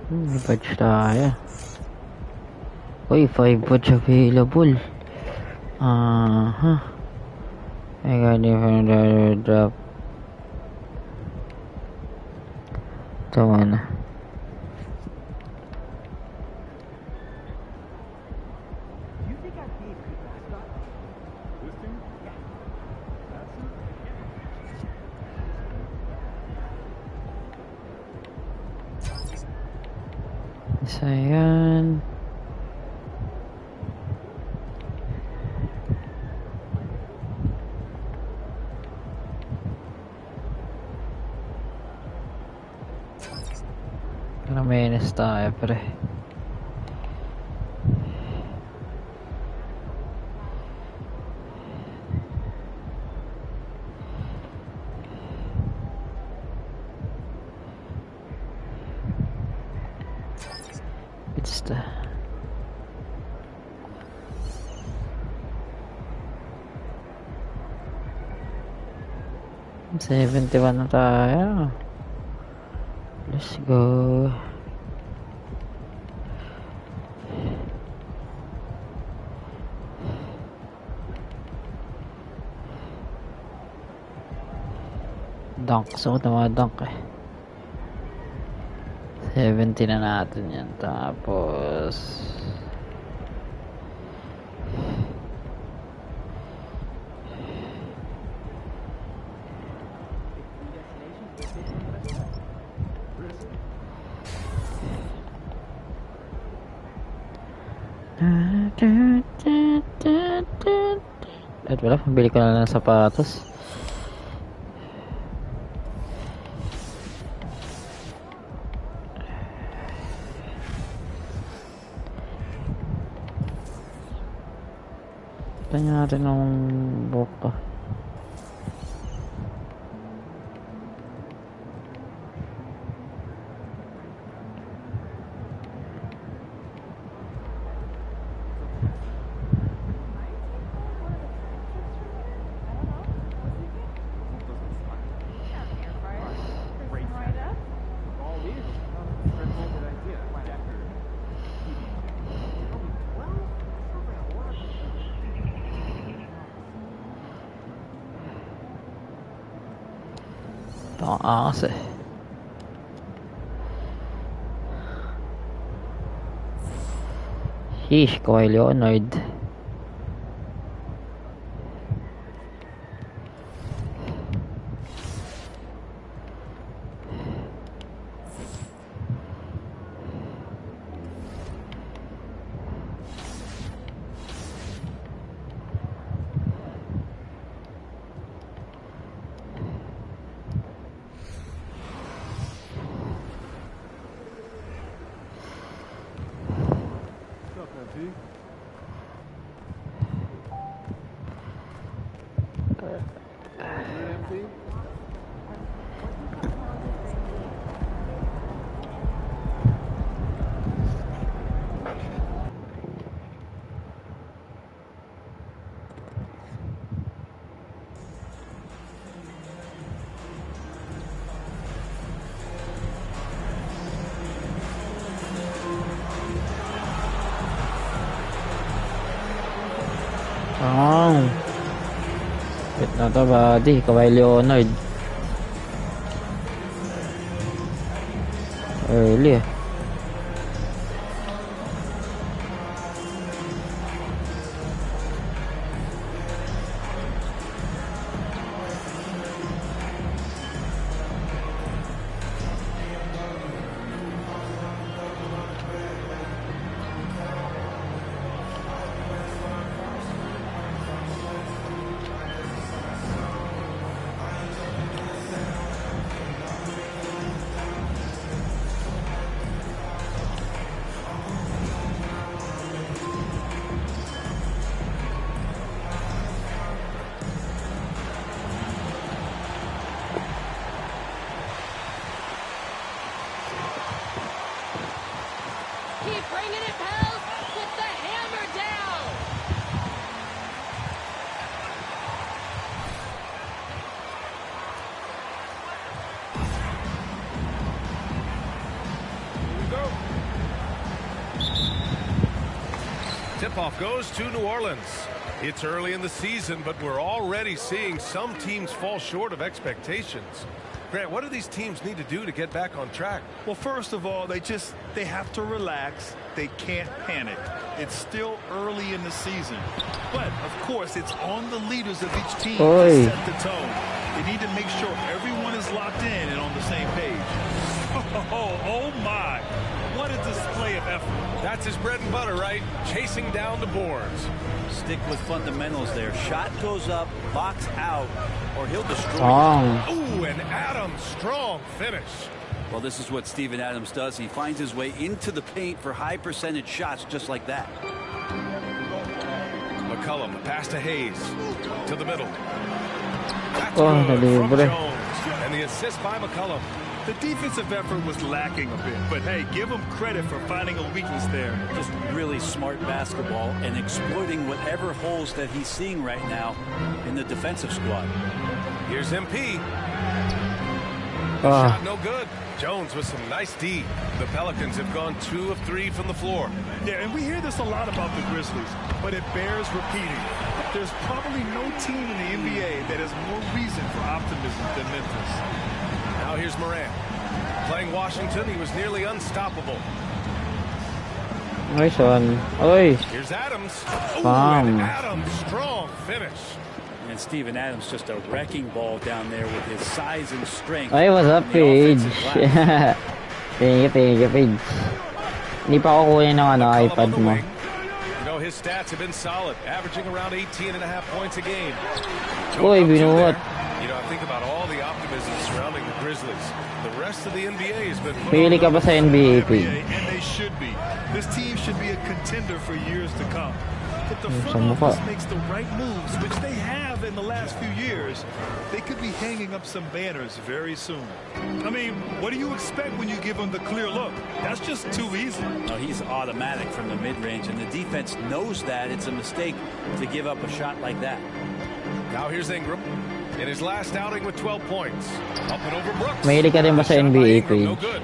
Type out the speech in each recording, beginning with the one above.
May patch tayo. Uy, 5 patch available. Aha. I got different drop. Tama na. Isa yan. Ramenes tayo pre. It's the 71 na tayo. Let's go. Dunk. So, mga dunk eh. 70 na natin yan. Tapos at wala, pambili ko na lang ng sapatos. Tanya natin ng buhok ko. Taas eh. Sheesh, Kawhi Leonard. Wait na to buddy, Kawhi Leonard. Early eh. Go. tip-off goes to New Orleans. It's early in the season, but we're already seeing some teams fall short of expectations. Grant, what do these teams need to do to get back on track? Well, first of all, they have to relax. They can't panic. It's still early in the season. But, of course, it's on the leaders of each team to set the tone. They need to make sure everyone is locked in and on the same page. Oh my. What a display of effort. That's his bread and butter, right? Chasing down the boards. Stick with fundamentals there. Shot goes up, box out, or he'll destroy it. Ooh, an Adams strong finish. Well, this is what Steven Adams does. He finds his way into the paint for high percentage shots just like that. McCollum, pass to Hayes. To the middle. That's good from Jones. And the assist by McCollum. The defensive effort was lacking a bit, but hey, give him credit for finding a weakness there. Just really smart basketball and exploiting whatever holes that he's seeing right now in the defensive squad. Here's MP. Shot no good. Jones with some nice D. The Pelicans have gone 2 of 3 from the floor. Yeah, and we hear this a lot about the Grizzlies, but it bears repeating. There's probably no team in the NBA that has more reason for optimism than Memphis. Now here's Morant. Playing Washington, he was nearly unstoppable. Nice one. Oi. Here's Adams. Ooh, and Adams, strong finish. And Steven Adams just a wrecking ball down there with his size and strength. Hey, what's up, Paige? Thank you, Paige. Hindi pa ako kuha ng iPad mo. You know, his stats have been solid, averaging around 18.5 points a game. Uy, binuot. You know, think about all the optimism surrounding the Grizzlies. The rest of the NBA has been put Pili ka ba sa NBA, Paige? And they should be. This team should be a contender for years to come. If the front office makes the right moves, which they have in the last few years, they could be hanging up some banners very soon. I mean, what do you expect when you give him the clear look? That's just too easy. No, he's automatic from the mid-range, and the defense knows that it's a mistake to give up a shot like that. Now here's Ingram in his last outing with 12 points. Up and over Brooks. Mahilig ka rin ba sa NBA, Paige? No good.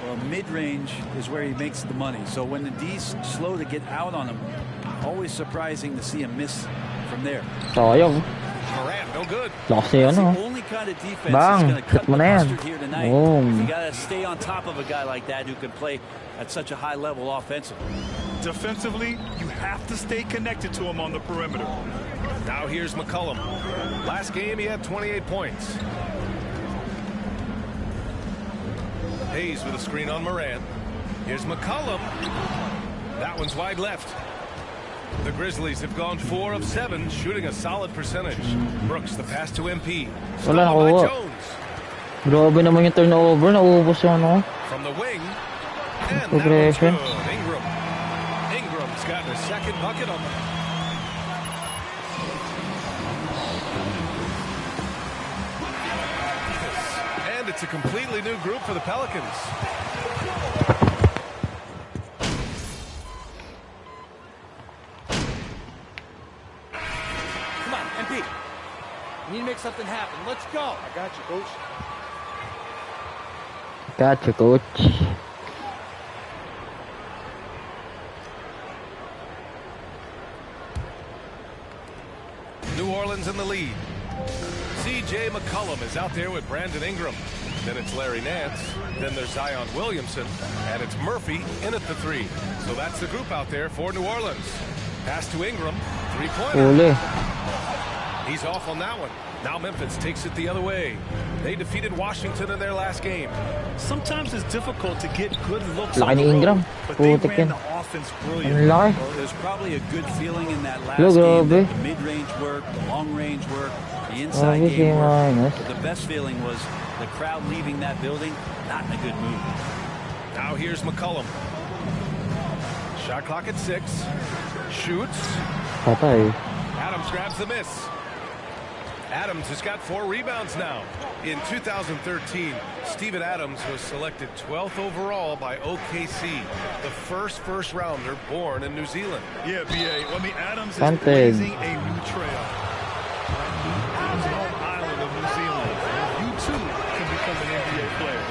Well, mid-range is where he makes the money. So when the D's slow to get out on him, always surprising to see him miss from there. Sayang. Morant, no good. That's the only kind of defense that's going to cut the mustard here tonight. You got to stay on top of a guy like that who can play at such a high level offensively. Defensively, you have to stay connected to him on the perimeter. Now here's McCollum. Last game he had 28 points. Hayes with a screen on Morant. Here's McCollum. That one's wide left. The Grizzlies have gone 4 of 7, shooting a solid percentage. Brooks, the pass to MP. Wala na Jones. Grabe naman yung turnover. Naubos yung ano. From the wing. And that one's good. Ingram. Ingram's gotten a second bucket on them. And it's a completely new group for the Pelicans. We need to make something happen. Let's go. I got you, coach. Gotcha, coach. New Orleans in the lead. C.J. McCollum is out there with Brandon Ingram. Then it's Larry Nance. Then there's Zion Williamson. And it's Murphy in at the 3. So that's the group out there for New Orleans. Pass to Ingram. 3-pointer. He's off on that one. Now Memphis takes it the other way. They defeated Washington in their last game. Sometimes it's difficult to get good looks on the Ingram. road, but they ran the offense brilliantly. Well, there's probably a good feeling in that last game that the mid-range work, the long-range work, the inside game work. But the best feeling was the crowd leaving that building not in a good mood. Now here's McCollum. Shot clock at 6. Shoots. Adams grabs the miss. Adams has got 4 rebounds now. In 2013, Steven Adams was selected 12th overall by OKC, the first rounder born in New Zealand. Yeah, B.A. I mean, Adams is blazing a new trail. Home island of New Zealand. You too can become an NBA player.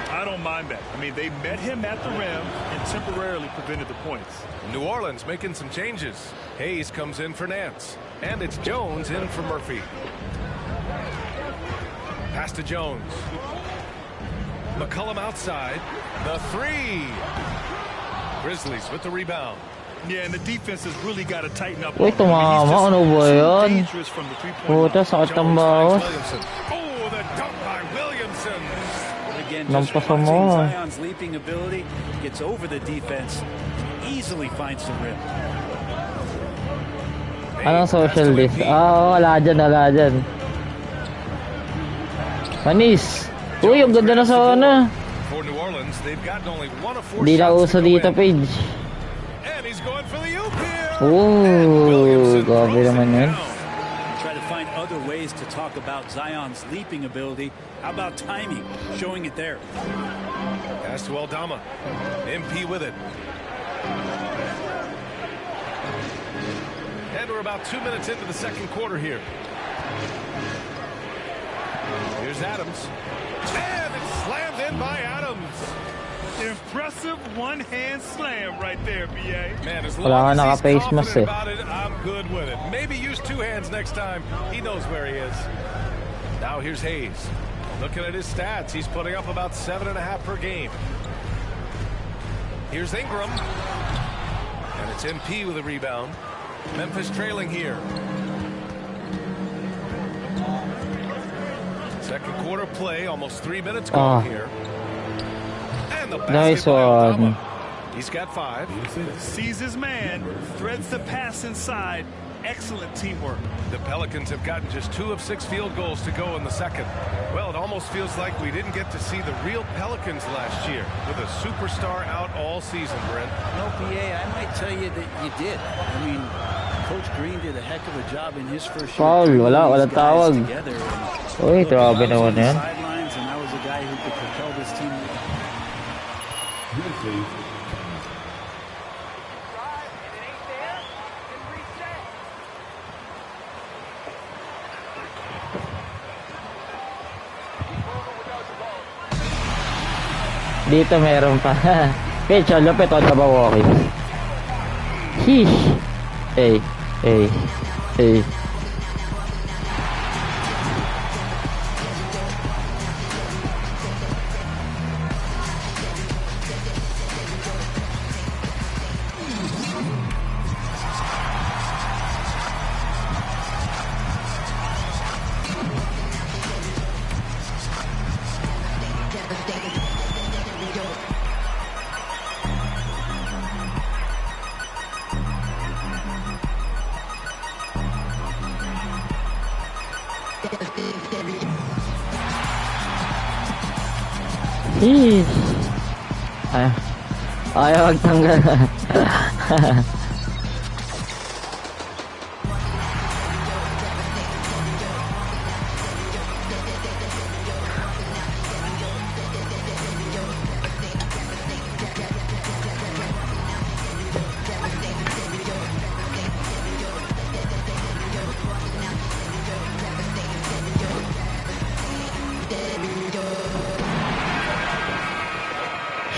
I don't don't mind that. I mean, they met him at the rim and temporarily prevented the points. New Orleans making some changes. Hayes comes in for Nance. And it's Jones in for Murphy. Pass to Jones. McCollum outside. The three. Grizzlies with the rebound. Yeah, and the defense has really got to tighten up. Uy, tumama. Ano ba yun? Puta, sakit ng bawas. Oh, the dunk by Williamson. Again, just watching Zion's leaping ability, gets over the defense, easily finds the rim. Anong social list? Wala dyan. Manis. Uy, ang ganda na sa ano. For New Orleans, they've gotten only 1 of 4 Di na shots uso to go dito, in. Page. And he's going for the UP. Ooh, grabe naman yun. Try to find other ways to talk about Zion's leaping ability. How about timing? Showing it there. Pass to Aldama. MP with it. And we're about 2 minutes into the second quarter here. Here's Adams. And it's slammed in by Adams. Impressive one-hand slam right there, B.A. Man, as Wala long nga as he's naka-face mask confident about it, I'm good with it. Maybe use 2 hands next time. He knows where he is. Now here's Hayes. Looking at his stats, he's putting up about 7.5 per game. Here's Ingram. And it's MP with a rebound. Memphis trailing here. Second quarter play, almost 3 minutes gone here. And the Nice basket by one. Aldama. He's got 5. Sees his man, threads the pass inside. Excellent teamwork. The Pelicans have gotten just 2 of 6 field goals to go in the second. Well, it almost feels like we didn't get to see the real Pelicans last year with a superstar out all season, Brent. No, PA, I might tell you that you did. I mean, Coach Green did a heck of a job in his first year. Foul, wala tawag. Together. Uy, grabe naman yan. Sidelines, and that was a guy who could propel this team. Dito meron pa. Pecho, lupit on the walking. Sheesh. Hey. Sheesh. Ayaw magtanggal.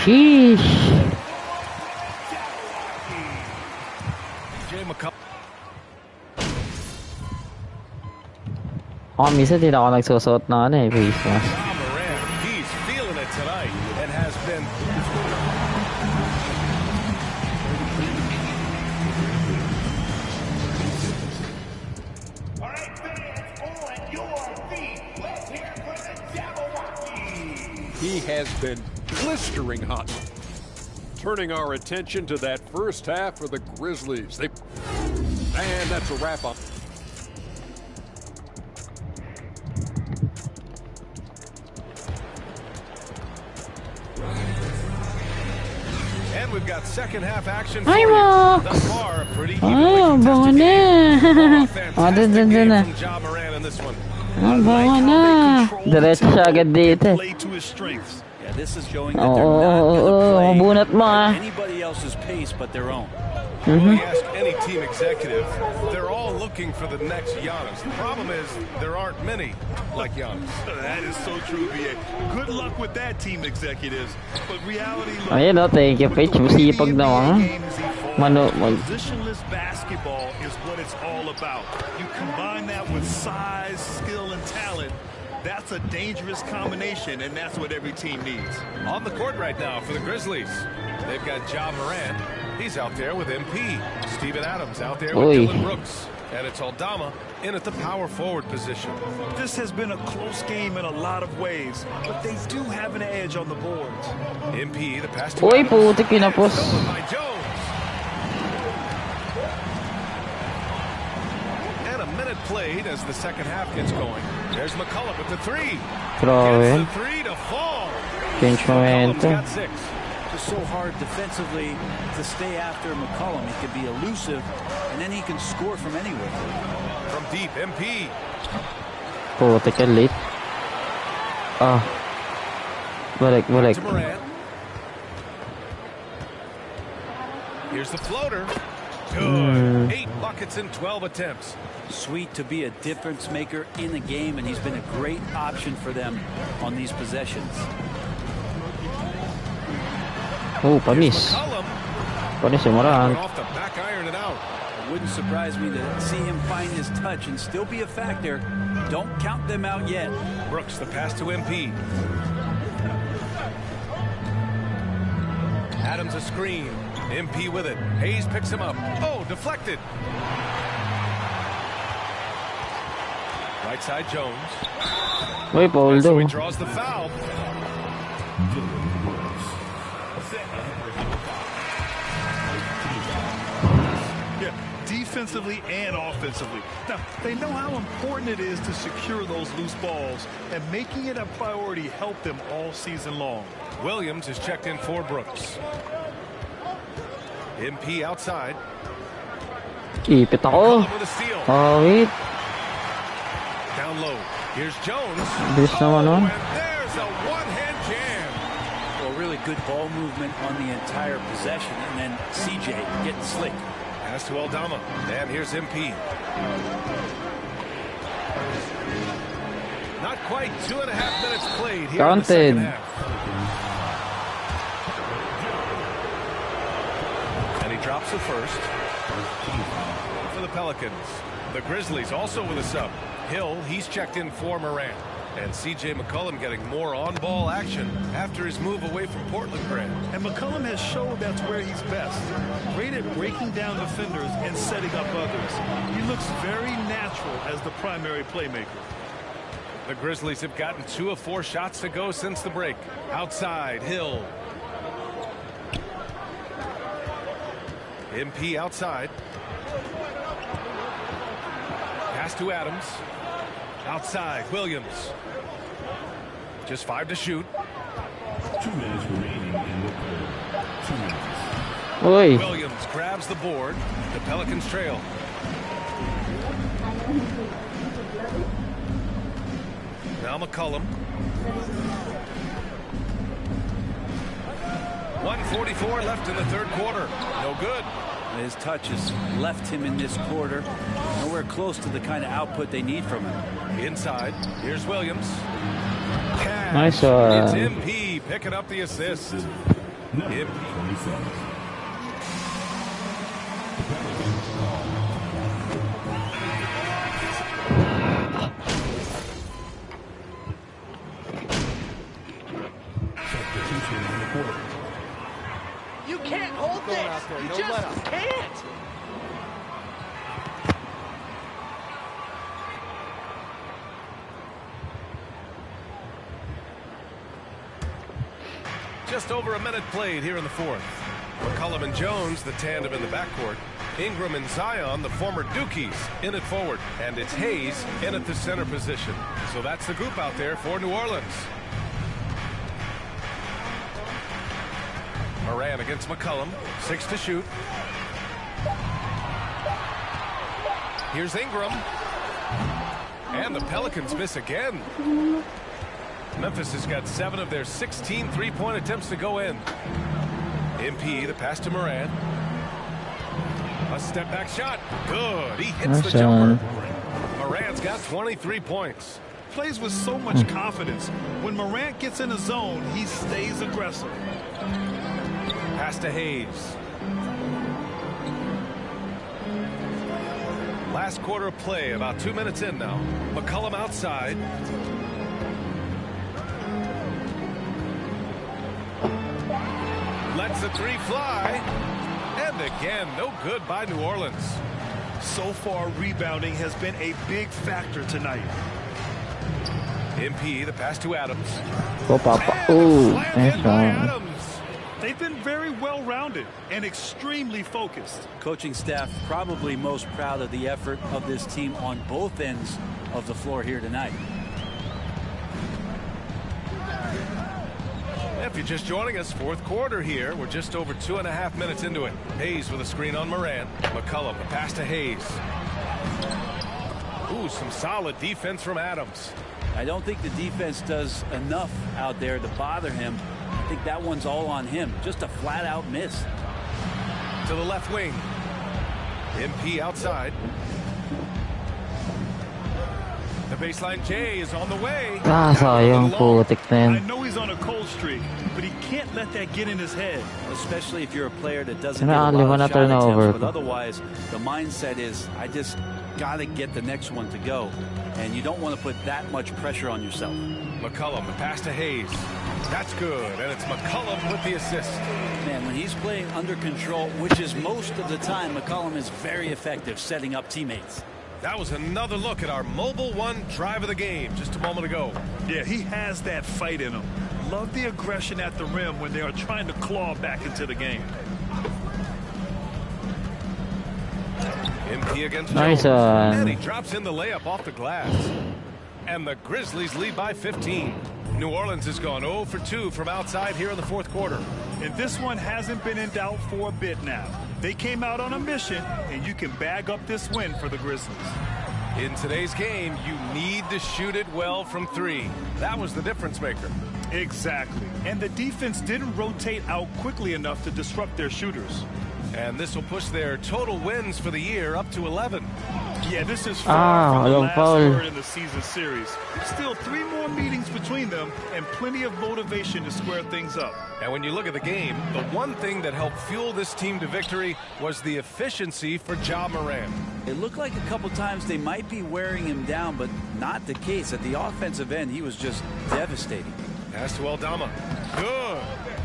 Sheesh. Minsan din ako nagsusuot na face mask. He's feeling it tonight and has been. All right, fans, on your feet. Let's hear it for the Jabberwocky. He has been blistering hot. Turning our attention to that first half for the Grizzlies. And that's a wrap-up. And we've got second half action for Hi, you. Mark. Thus far, a pretty Oh, evenly bango contested game. na. Fantastic dun game na. from Ja Morant in this one. Bango na. Diretso siya agad dito. Play to his strengths. Yeah, this is showing that they're not going to mabunat mo play ah. at anybody else's pace but their own. Well, you ask any team executive, they're all looking for the next Giannis. The problem is there aren't many like Giannis. That is so true, BA. Good luck with that, team executives. But reality, look, Ayan o, thank you, Page. Masipag naman. Positionless basketball is what it's all about. You combine that with size, skill, and talent. That's a dangerous combination, and that's what every team needs. On the court right now for the Grizzlies, they've got Ja Morant. He's out there with MP. Steven Adams out there with Dylan Brooks. And it's Aldama in at the power forward position. This has been a close game in a lot of ways, but they do have an edge on the boards. MP, the pass to Uy, Adams. putik kinapos. Stolen by Jones. And a minute played as the second half gets going. There's McCollum with the three. Grabe. Gets the three to fall. Change McCollum's momentum. got 6. Just so hard defensively to stay after McCollum. He can be elusive, and then he can score from anywhere. From deep, MP. Putik ka late. Ah. Balik. To Morant. Here's the floater. Good. 8 buckets in 12 attempts. Sweet to be a difference maker in the game, and he's been a great option for them on these possessions. Oh, panis. Panis yung Morant. Off the back iron it out. It wouldn't surprise me to see him find his touch and still be a factor. Don't count them out yet. Brooks, the pass to MP. Adams a screen. MP with it. Hayes picks him up. Oh, deflected. Right side Jones. Uy, Paul So daw. he draws the foul. Yeah, defensively and offensively. Now, they know how important it is to secure those loose balls, and making it a priority helped them all season long. Williams is checked in for Brooks. MP outside. Ipit ako. With a steal. Oh, wait. Down low. Here's Jones. Bilis naman nun. And there's a one-hand jam. Well, really good ball movement on the entire possession, and then CJ getting slick. Pass to Aldama. And here's MP. Not quite 2.5 minutes played here in the second half. And he drops the first. For the Pelicans. The Grizzlies also with a sub. Hill, he's checked in for Morant. And C.J. McCollum getting more on-ball action after his move away from Portland Grand. And McCollum has showed that's where he's best. Great at breaking down defenders and setting up others. He looks very natural as the primary playmaker. The Grizzlies have gotten 2 of 4 shots to go since the break. Outside, Hill. MP outside. Pass to Adams. Outside, Williams. Just 5 to shoot. 2 minutes remaining in the quarter. 2 minutes. Uy. Williams grabs the board. The Pelicans trail. Now McCollum. 1:44 left in the third quarter. No good. His touch has left him in this quarter. Nowhere close to the kind of output they need from him. Inside. Here's Williams. Cash. Nice, It's MP picking up the assist. MP. 27. Substitution in the quarter. You can't hold this. You just can't. Just over a minute played here in the fourth. McCollum and Jones, the tandem in the backcourt. Ingram and Zion, the former Dukies, in at forward. And it's Hayes in at the center position. So that's the group out there for New Orleans. Morant against McCollum. 6 to shoot. Here's Ingram. And the Pelicans miss again. Memphis has got 7 of their 16 three-point attempts to go in. MP, the pass to Morant. A step back shot. Good. He hits the jumper. Morant's got 23 points. Plays with so much confidence. When Morant gets in the zone, he stays aggressive. Pass to Hayes. Last quarter of play, about 2 minutes in now. McCollum outside. Lets the three fly. And again, no good by New Orleans. So far, rebounding has been a big factor tonight. MP, the pass to Adams. Go, Papa. Ooh, nice one. They've been very well-rounded and extremely focused. Coaching staff probably most proud of the effort of this team on both ends of the floor here tonight. If you're just joining us, fourth quarter here. We're just over 2.5 minutes into it. Hayes with a screen on Morant. McCollum, a pass to Hayes. Ooh, some solid defense from Adams. I don't think the defense does enough out there to bother him. I think that one's all on him. Just a flat-out miss. To the left wing. MP outside. The baseline J is on the way. Sayang putik na I know he's on a cold streak, but he can't let that get in his head. Especially if you're a player that doesn't get a lot of shot attempts, but otherwise the mindset is, I just got to get the next one to go. And you don't want to put that much pressure on yourself. McCollum, the pass to Hayes. That's good, and it's McCollum with the assist. Man, when he's playing under control, which is most of the time, McCollum is very effective setting up teammates. That was another look at our Mobile One drive of the game just a moment ago. Yeah, he has that fight in him. Love the aggression at the rim when they are trying to claw back into the game. MP against Nice Jones. And he drops in the layup off the glass. And the Grizzlies lead by 15. New Orleans has gone 0 for 2 from outside here in the fourth quarter. And this one hasn't been in doubt for a bit now. They came out on a mission, and you can bag up this win for the Grizzlies. In today's game, you need to shoot it well from three. That was the difference maker. Exactly. And the defense didn't rotate out quickly enough to disrupt their shooters. And this will push their total wins for the year up to 11. Yeah, this is far from the last foul. word in the season series. Still 3 more meetings between them and plenty of motivation to square things up. And when you look at the game, the one thing that helped fuel this team to victory was the efficiency for Ja Morant. It looked like a couple times they might be wearing him down, but not the case. At the offensive end, he was just devastating. Pass to Aldama. Good.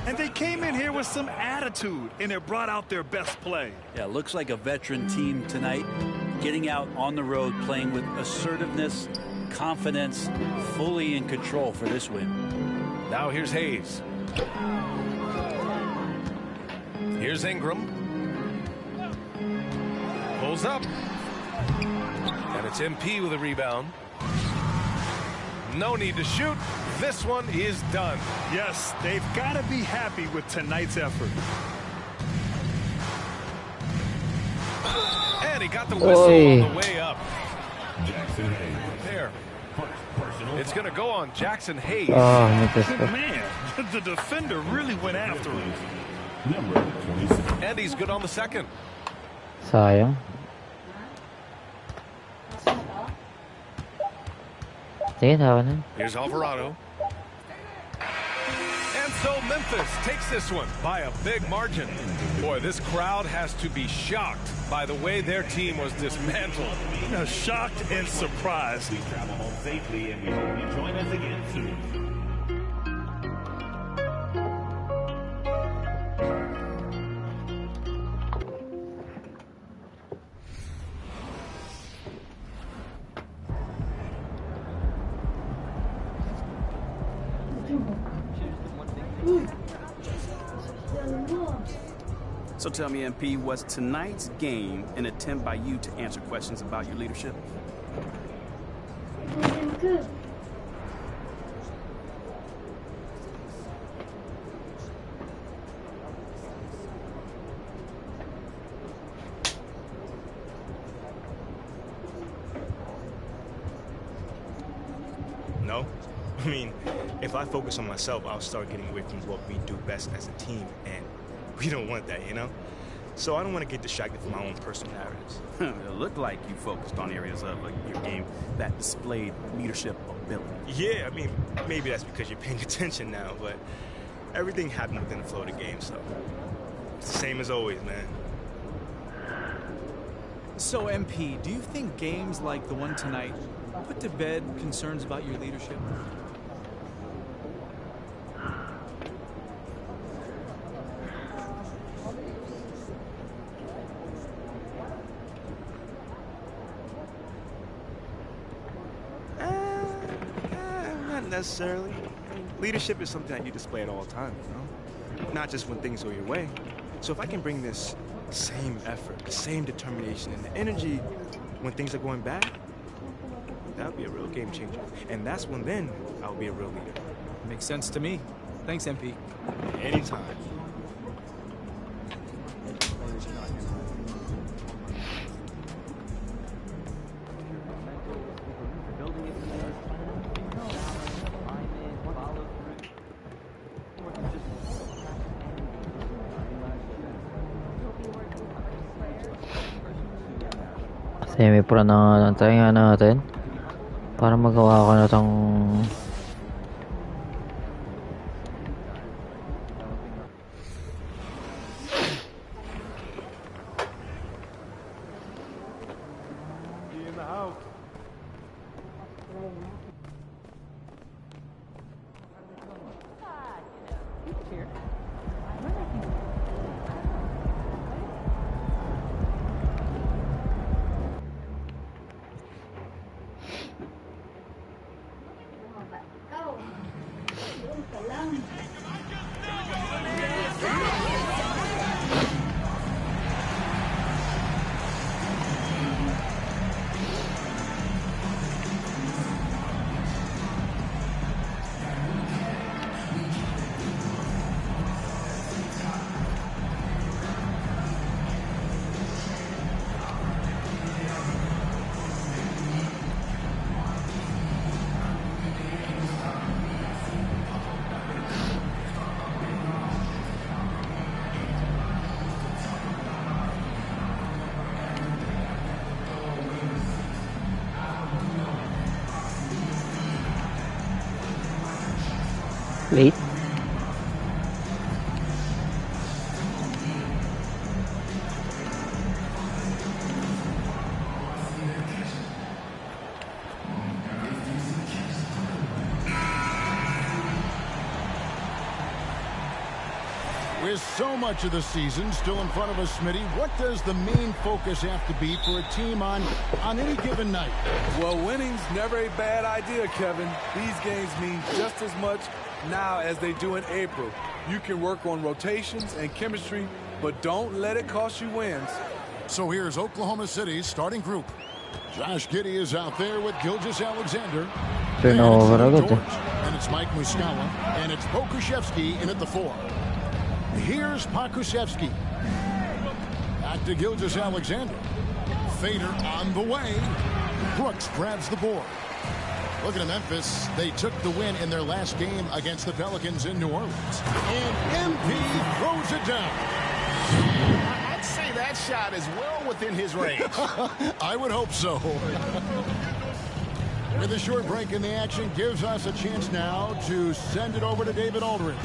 And they came in here with some attitude, and it brought out their best play. Yeah, looks like a veteran team tonight, getting out on the road, playing with assertiveness, confidence, fully in control for this win. Now here's Hayes. Here's Ingram. Pulls up. And it's MP with a rebound. No need to shoot. This one is done. Yes, they've got to be happy with tonight's effort. And he got the whistle on the way up. There. It's going to go on Jackson Hayes. Man, the defender really went after him. And he's good on the second. Sayang. Sige, tawa na. Here's Alvarado. And so Memphis takes this one by a big margin. Boy, this crowd has to be shocked by the way their team was dismantled. Shocked and surprised. We travel home safely, and we hope you join us again soon. So tell me, MP, was tonight's game an attempt by you to answer questions about your leadership? No. I mean, if I focus on myself, I'll start getting away from what we do best as a team, and we don't want that, you know? So I don't want to get distracted from my own personal narratives. It looked like you focused on areas of your game that displayed leadership ability. Yeah, I mean, maybe that's because you're paying attention now, but everything happened within the flow of the game, so it's the same as always, man. So, MP, do you think games like the one tonight put to bed concerns about your leadership? Not necessarily. I mean, leadership is something that you display at all times, you know? Not just when things go your way. So if I can bring this same effort, the same determination, and the energy when things are going bad, that'll be a real game changer. And that's when then I'll be a real leader. Makes sense to me. Thanks, MP. Anytime. Semi-pro na lang tayo nga natin para magawa ko na tong late. With so much of the season still in front of us, Smitty, what does the main focus have to be for a team on any given night? Well, winning's never a bad idea, Kevin. These games mean just as much now as they do in April. You can work on rotations and chemistry, but don't let it cost you wins. So here's Oklahoma City's starting group. Josh Giddey is out there with Gilgeous-Alexander. And it's Mike Muscala. And it's Pokusevski in at the 4. Here's Pokusevski. Back to Gilgeous-Alexander. Fader on the way. Brooks grabs the board. Looking at Memphis, they took the win in their last game against the Pelicans in New Orleans. And MP throws it down. I'd say that shot is well within his range. I would hope so. With a short break in the action, gives us a chance now to send it over to David Aldridge.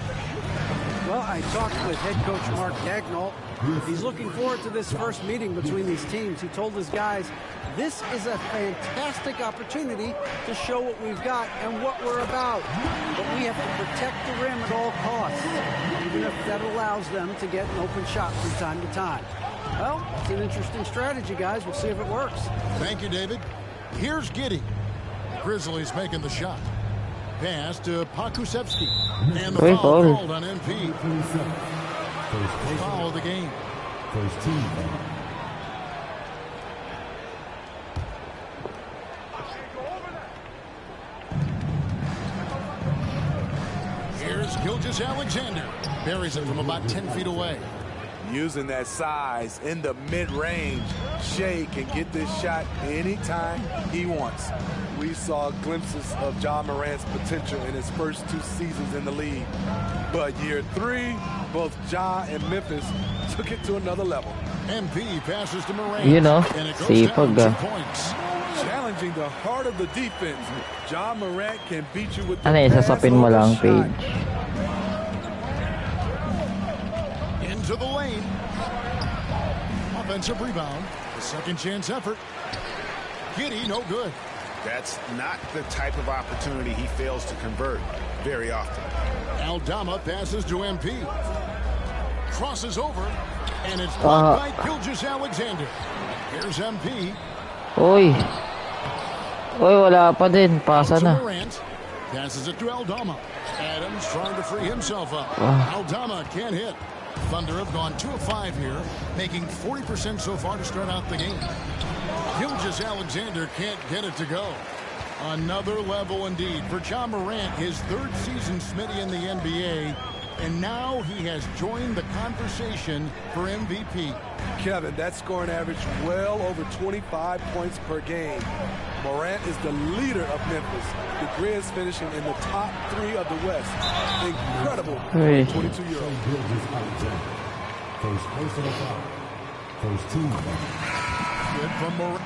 Well, I talked with head coach Mark Dagnall. He's looking forward to this first meeting between these teams. He told his guys, this is a fantastic opportunity to show what we've got and what we're about. But we have to protect the rim at all costs, even if that allows them to get an open shot from time to time. Well, it's an interesting strategy, guys. We'll see if it works. Thank you, David. Here's Giddey. Grizzlies making the shot. Pass to Pokusevski. And the foul called on MP. Foul of the game. First team. Here's Gilgeous-Alexander. Buries it from about 10 feet away. Using that size in the mid-range, Shea can get this shot anytime he wants. we saw glimpses of John Morant's potential in his first 2 seasons in the league. But year 3, both Ja and Memphis took it to another level. MP passes to Morant. You know, and it goes sipag down 2 points. Challenging the heart of the defense. John Morant can beat you with the Ano eh, sasapin mo lang, Paige. Into the lane. Offensive rebound. A second chance effort. Giddey, no good. That's not the type of opportunity he fails to convert very often. Aldama passes to MP. Crosses over. And it's blocked by Gilgeous-Alexander. Here's MP. Oy. Oy, wala pa din. Pasa na. Morant passes it to Aldama. Adams trying to free himself up. Aldama can't hit. Thunder have gone 2 of 5 here, making 40% so far to start out the game. Gilgeous-Alexander can't get it to go. Another level indeed for John Morant, his 3rd season Smitty in the NBA, and now he has joined the conversation for MVP. Kevin, that scoring average well over 25 points per game. Morant is the leader of Memphis. The Grizz finishing in the top 3 of the West. Incredible. 22-year-old. First personal foul. First team foul. Good from Morant.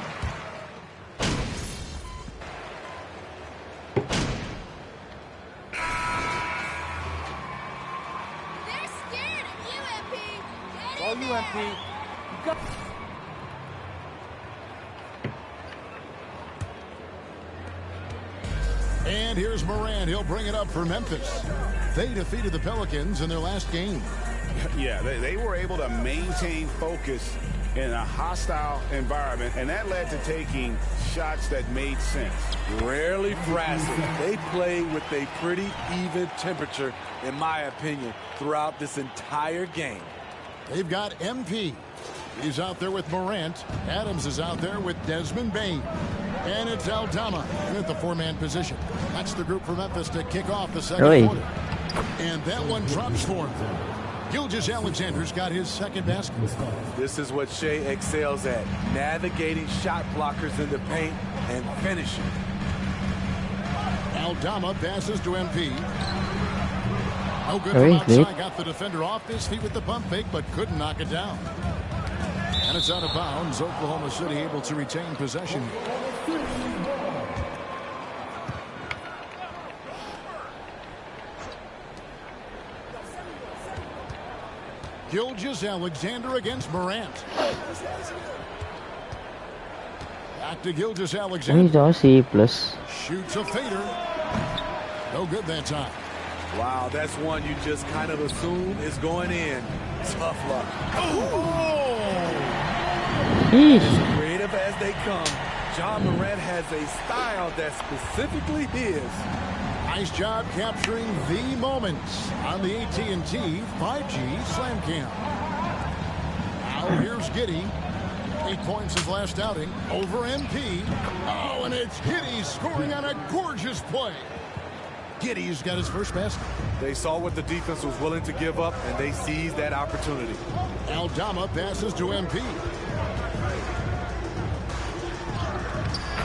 They're scared of you, MP. All you, MP. And here's Morant. He'll bring it up for Memphis. They defeated the Pelicans in their last game. Yeah, they were able to maintain focus in a hostile environment, and that led to taking shots that made sense. Rarely frazzled. They played with a pretty even temperature, in my opinion, throughout this entire game. They've got MP. He's out there with Morant. Adams is out there with Desmond Bain. And it's Aldama at the 4-man position. That's the group for Memphis to kick off the second quarter. And that one drops for him. Gilgeous-Alexander's got his 2nd basket. This is what Shea excels at, navigating shot blockers in the paint and finishing. Aldama passes to MP. No good from outside. Got the defender off his feet with the pump fake, but couldn't knock it down. And it's out of bounds. Oklahoma City able to retain possession. Gilgeous-Alexander against Morant. Back to Gilgeous-Alexander. Shoots a fader. No good that time. Wow, that's one you just kind of assume is going in. Tough luck. As creative as they come, John Morant has a style that's specifically his. Nice job capturing the moments on the AT&T 5G Slam Cam. Now here's Giddey. 8 points his last outing over MP. Oh, and it's Giddey scoring on a gorgeous play. Giddey's got his first basket. They saw what the defense was willing to give up, and they seized that opportunity. Aldama passes to MP.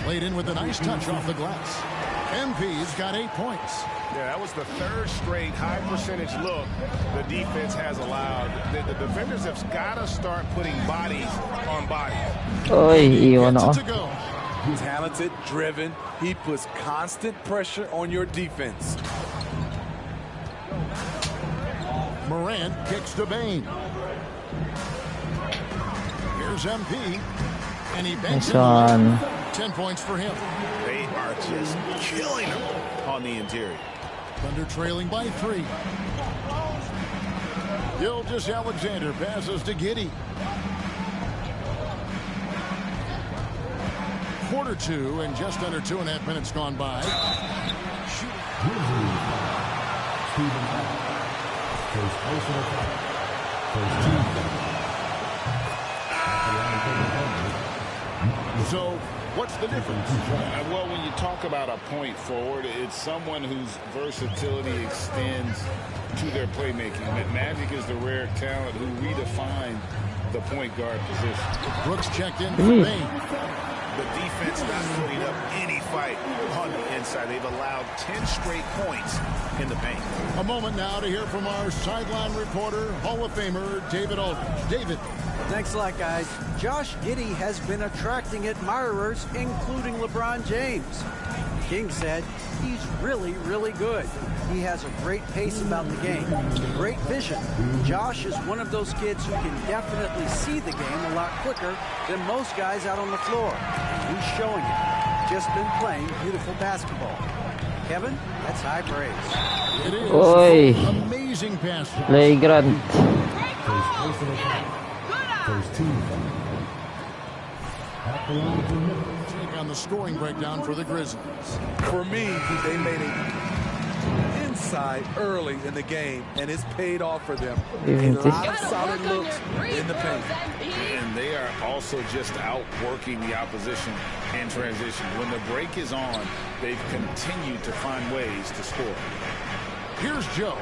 Played in with a nice touch off the glass. MP's got 8 points. Yeah, that was the 3rd straight high percentage look the defense has allowed. The defenders have got to start putting bodies on bodies. Talented, driven. He puts constant pressure on your defense. Morant kicks to Bain. Here's MP. And he banks it. 10 points for him. They are just killing him on the interior. Thunder trailing by 3. Gilgeous-Alexander passes to Giddey. Quarter 2 and just under 2.5 minutes gone by. So, what's the difference? Well, when you talk about a point forward, it's someone whose versatility extends to their playmaking. Magic is the rare talent who redefined the point guard position. Brooks checked in for Bain. the defense not putting up any fight on the inside. They've allowed 10 straight points in the paint. A moment now to hear from our sideline reporter, Hall of Famer David Aldridge. David. Thanks a lot, guys. Josh Giddey has been attracting admirers, including LeBron James. King said he's really, really good. He has a great pace about the game, great vision. Josh is one of those kids who can definitely see the game a lot quicker than most guys out on the floor. He's showing it. Just been playing beautiful basketball. Kevin, that's high praise. It is Oy. amazing pass. Flagrant. Take on the scoring breakdown for the Grizzlies. For me, they made it inside early in the game, and it's paid off for them. A lot of solid looks in the paint. And they are also just outworking the opposition in transition. When the break is on, they've continued to find ways to score. Here's Joe.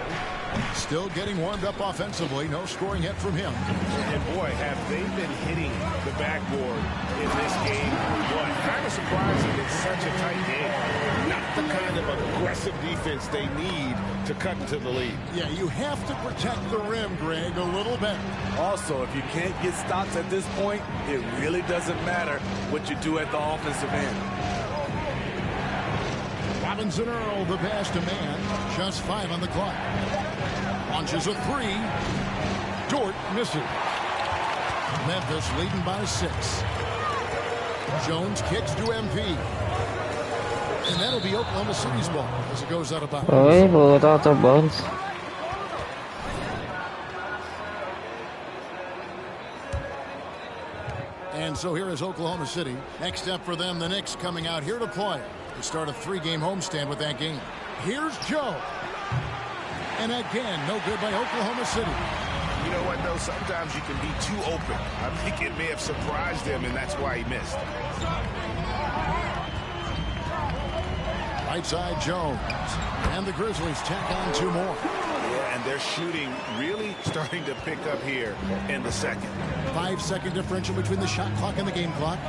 Still getting warmed up offensively. No scoring yet from him. And boy, have they been hitting the backboard in this game. What? Kind of surprising it's such a tight game. Not the kind of aggressive defense they need to cut into the lead. Yeah, you have to protect the rim, Greg, a little better. Also, if you can't get stops at this point, it really doesn't matter what you do at the offensive end. Robinson Earl, the pass to man. Just 5 on the clock. Launches a 3. Dort misses. Memphis leading by 6. Jones kicks to MP. And that'll be Oklahoma City's ball as it goes out of bounds. Oy, puta, out of bounds. And so here is Oklahoma City. Next step for them, the Knicks coming out here to play. To start a 3-game homestand with that game. Here's Joe. And again, no good by Oklahoma City. You know what, though? Sometimes you can be too open. I think it may have surprised him, and that's why he missed. Right side, Jones. And the Grizzlies tack on 2 more. Yeah, and their shooting really starting to pick up here in the second. 5-second differential between the shot clock and the game clock.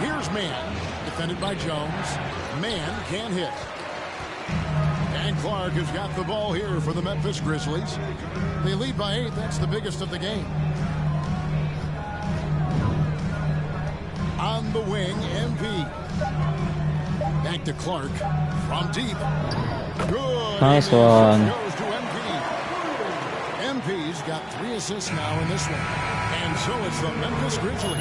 Here's Mann, defended by Jones. Mann can't hit. And Clark has got the ball here for the Memphis Grizzlies. They lead by 8. That's the biggest of the game. On the wing, MP. Back to Clark. From deep. Good. Nice one. Goes to MP. MP's got 3 assists now in this one. And so it's the Memphis Grizzlies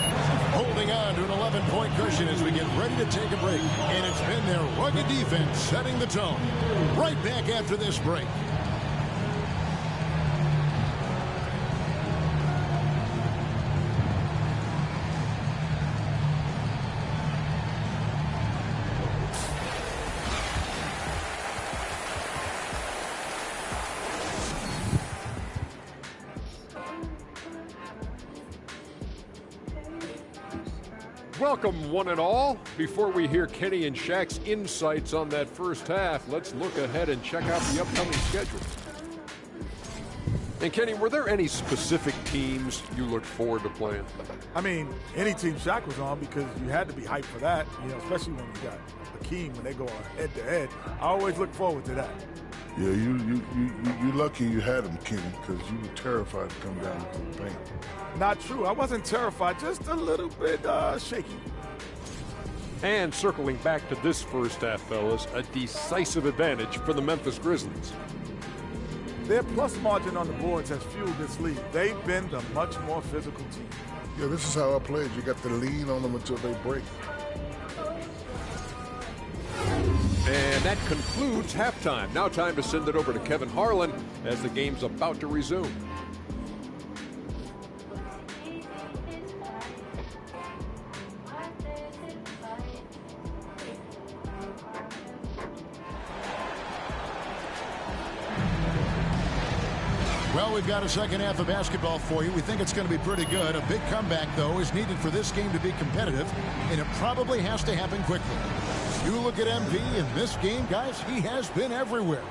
holding on to an 11-point cushion as we get ready to take a break. And it's been their rugged defense setting the tone. Right back after this break. Welcome, one and all. Before we hear Kenny and Shaq's insights on that first half, let's look ahead and check out the upcoming schedule. And Kenny, were there any specific teams you looked forward to playing? I mean, any team Shaq was on, because you had to be hyped for that, you know, especially when you got Hakeem when they go head-to-head. I always look forward to that. Yeah, you lucky you had him, Kenny, because you were terrified to come down to the paint. Not true. I wasn't terrified, just a little bit shaky. And circling back to this first half, fellas, a decisive advantage for the Memphis Grizzlies. Their plus margin on the boards has fueled this lead. They've been the much more physical team. Yeah, this is how I played. You got to lean on them until they break. And that concludes halftime. Now time to send it over to Kevin Harlan as the game's about to resume. Well, we've got a second half of basketball for you. We think it's going to be pretty good. A big comeback, though, is needed for this game to be competitive, and it probably has to happen quickly. You look at MP in this game, guys, he has been everywhere.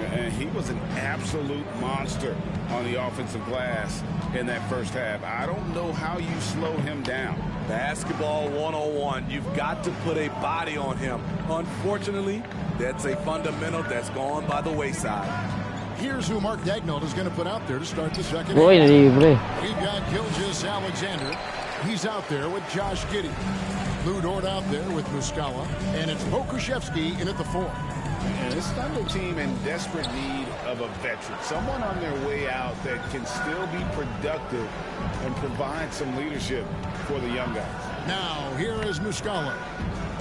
And he was an absolute monster on the offensive glass in that first half. I don't know how you slow him down. Basketball 101. You've got to put a body on him. Unfortunately, that's a fundamental that's gone by the wayside. Here's who Mark Daigneault is going to put out there to start the second Boy, half. libre. We've got Gilgeous Alexander. He's out there with Josh Giddey. Lou Dort out there with Muscala. And it's Pokusevski in at the 4. And this Thunder team in desperate need of a veteran. Someone on their way out that can still be productive and provide some leadership for the young guys. Now, here is Muscala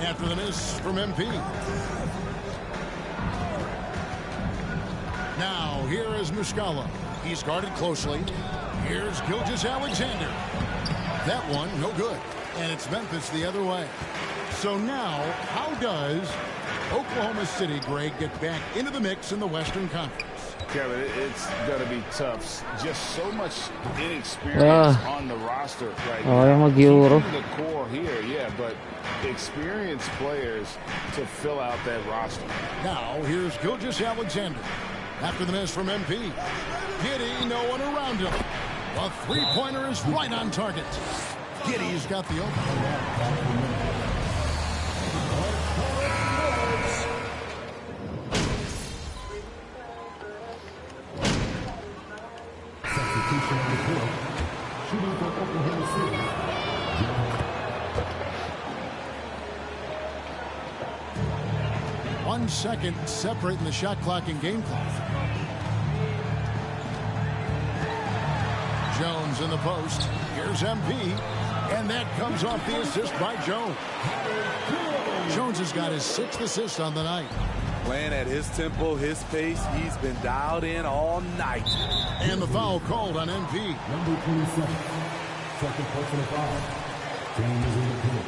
after the miss from MP. Now, here is Muscala. He's guarded closely. Here's Gilgeous Alexander. That one, no good. And it's Memphis the other way. So now, how does Oklahoma City, Greg, get back into the mix in the Western Conference? Kevin, it's going to be tough. Just so much inexperience on the roster right now. Keeping the core here, yeah, but experienced players to fill out that roster. Now, here's Gilgeous Alexander. After the miss from MP. Giddey, no one around him. The three-pointer is right on target. Giddey's got the open. One second separating the shot clock and game clock. Jones in the post. Here's MP. And that comes off the assist by Jones. Jones has got his 6th assist on the night. Playing at his tempo, his pace. He's been dialed in all night. And the foul called on MP. Number 27. Second personal foul. James is in the court.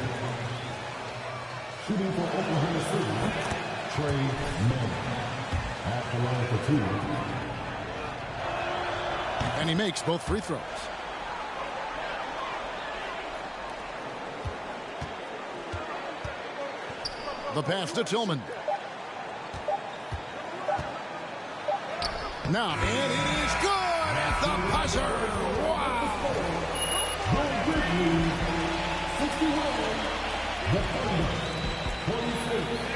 Shooting for Oklahoma City. Trey Mann. At the line for 2. And he makes both free throws. The pass to Tillman. Now, and it is good at the buzzer. Wow. 61. The Thunder. 26.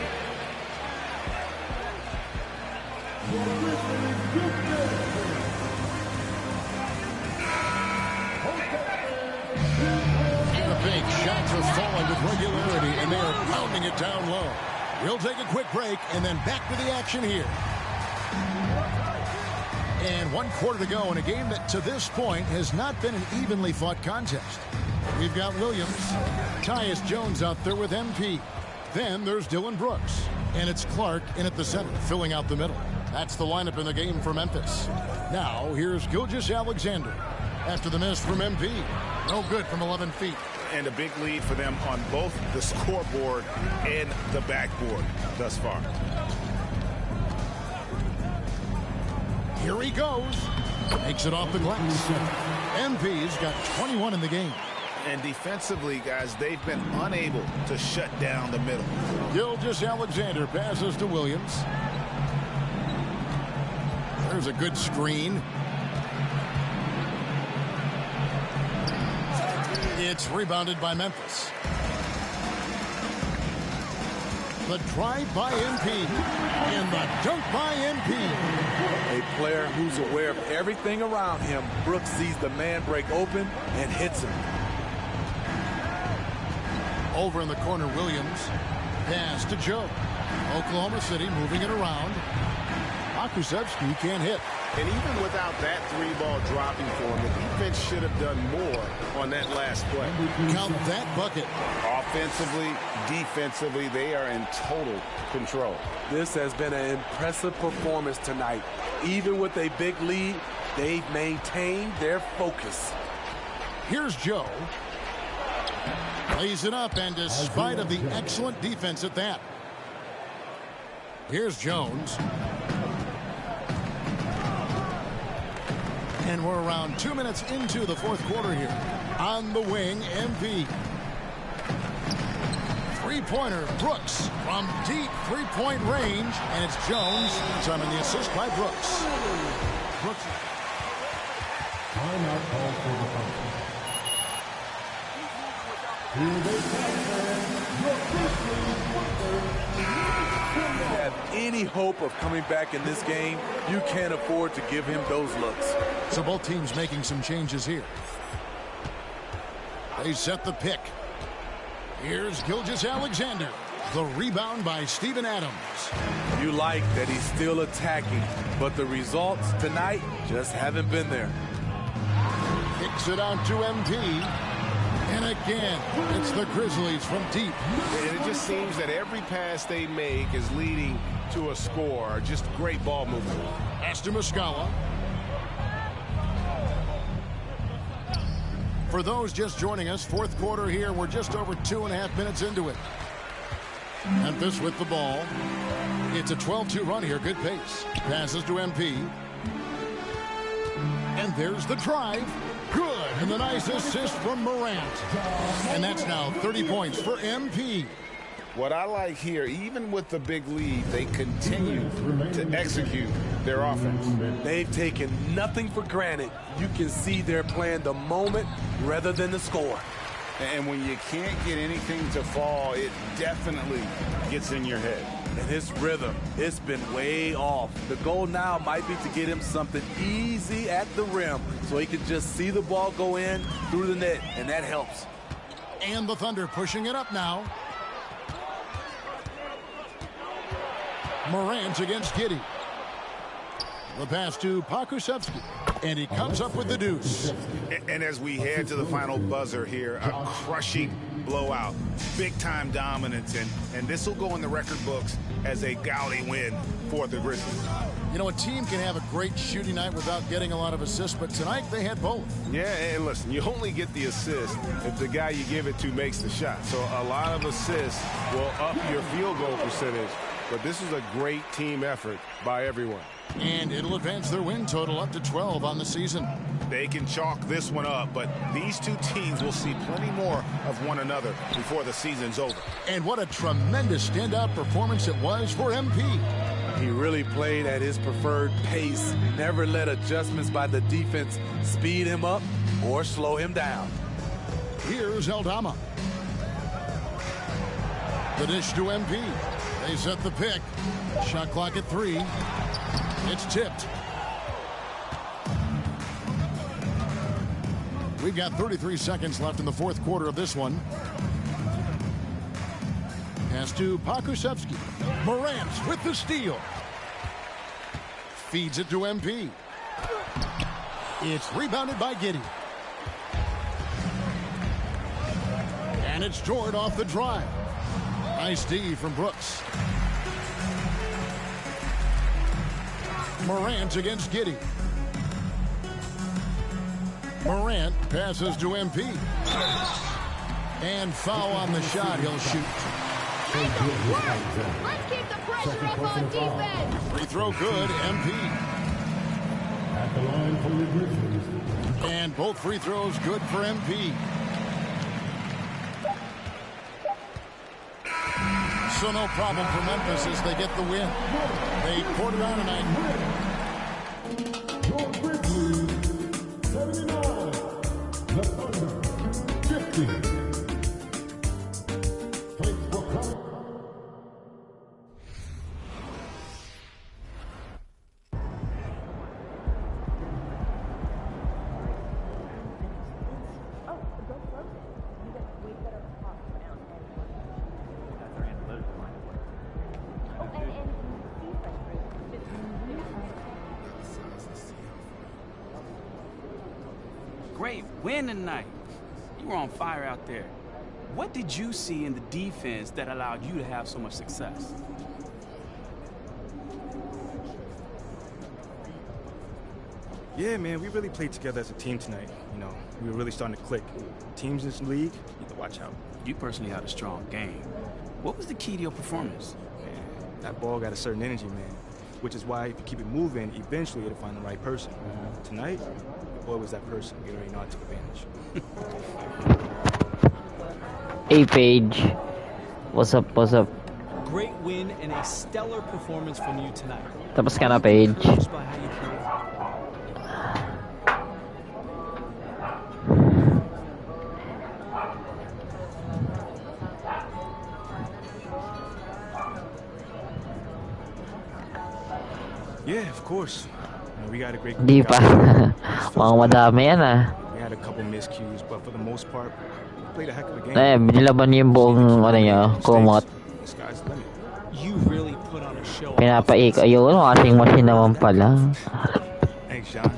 The big shots are falling with regularity, and they are pounding it down low. We'll take a quick break, and then back to the action here. And 1 quarter to go in a game that, to this point, has not been an evenly fought contest. We've got Williams, Tyus Jones out there with MP. Then there's Dylan Brooks, and it's Clark in at the center, filling out the middle. That's the lineup in the game for Memphis. Now, here's Gilgeous Alexander. After the miss from MP. No good from 11 feet. And a big lead for them on both the scoreboard and the backboard thus far. Here he goes. Makes it off the glass. MP's got 21 in the game. And defensively, guys, they've been unable to shut down the middle. Gilgeous Alexander passes to Williams. There's a good screen. It's rebounded by Memphis. The drive by MP. And the dunk by MP. A player who's aware of everything around him. Brooks sees the man break open and hits him. Over in the corner, Williams. Pass to Joe. Oklahoma City moving it around. Pokusevski can't hit. And even without that 3-ball dropping for him, the defense should have done more on that last play. Count that bucket. Offensively, defensively, they are in total control. This has been an impressive performance tonight. Even with a big lead, they've maintained their focus. Here's Joe. Lays it up, and despite of the excellent defense at that. Here's Jones. And we're around 2 minutes into the fourth quarter here. On the wing, MP. three-pointer. Brooks from deep three-point range. And it's Jones. Time in the assist by Brooks. Brooks. Timeout call for the Thunder. Here they come, your have any hope of coming back in this game, you can't afford to give him those looks. So both teams making some changes here. They set the pick. Here's Gilgeous-Alexander. The rebound by Steven Adams. You like that he's still attacking, but the results tonight just haven't been there. Kicks it out to MP. And again, it's the Grizzlies from deep. And it just seems that every pass they make is leading to a score. Just great ball movement. Aston Muscala. For those just joining us, fourth quarter here. We're just over 2.5 minutes into it. Memphis with the ball. It's a 12-2 run here. Good pace. Passes to MP. And there's the drive. Good. And the nice assist from Morant. And that's now 30 points for MP. What I like here, even with the big lead, they continue to execute their offense. They've taken nothing for granted. You can see they're playing the moment rather than the score. And when you can't get anything to fall, it definitely gets in your head. And his rhythm, it's been way off. The goal now might be to get him something easy at the rim so he can just see the ball go in through the net, and that helps. And the Thunder pushing it up now. Morant against Giddey. The pass to Pokusevski. And he comes up with the deuce. And as we head to the final buzzer here, a crushing blowout. Big-time dominance. And this will go in the record books as a gaudy win for the Grizzlies. You know, a team can have a great shooting night without getting a lot of assists, but tonight they had both. Yeah, and listen, you only get the assist if the guy you give it to makes the shot. So a lot of assists will up your field goal percentage. But this is a great team effort by everyone. And it'll advance their win total up to 12 on the season. They can chalk this one up, but these two teams will see plenty more of one another before the season's over. And what a tremendous standout performance it was for MP. He really played at his preferred pace. Never let adjustments by the defense speed him up or slow him down. Here's Aldama. The dish to MP. They set the pick. Shot clock at 3. It's tipped. We've got 33 seconds left in the fourth quarter of this one. Pass to Pokusevski. Morant with the steal. Feeds it to MP. It's rebounded by Giddey. And it's Jordan off the drive. Nice D from Brooks. Morant against Giddey. Morant passes to MP. And foul on the shot. He'll shoot. Let's keep the pressure up on defense. Free throw good. MP. At the line for the Grizzlies. And both free throws good for MP. So no problem for Memphis as they get the win. They poured it on tonight. Your Grizzlies, 79. The Thunder, 50. Thanks for coming. Great win tonight. You were on fire out there. What did you see in the defense that allowed you to have so much success? Yeah, man, we really played together as a team tonight. You know, we were really starting to click. Teams in this league need to watch out. You personally had a strong game. What was the key to your performance? Man, that ball got a certain energy, man. Which is why if you keep it moving, eventually it'll find the right person. Tonight, the boy was that person. We already know how to take advantage. Hey, Paige. What's up, what's up? Great win and a stellar performance from you tonight. Tapos ka na, Paige. Encouraged by how you played. Yeah, of course. We got a great Di pa. Mga madami yan ah. We had a couple miscues, but for the most part, we played a heck of a game. Eh, binilaban niyo yung buong ano niya, kumot. The sky's the limit. You really put on a show. Pinapaik. Ayun, washing machine naman pala. Thanks, John.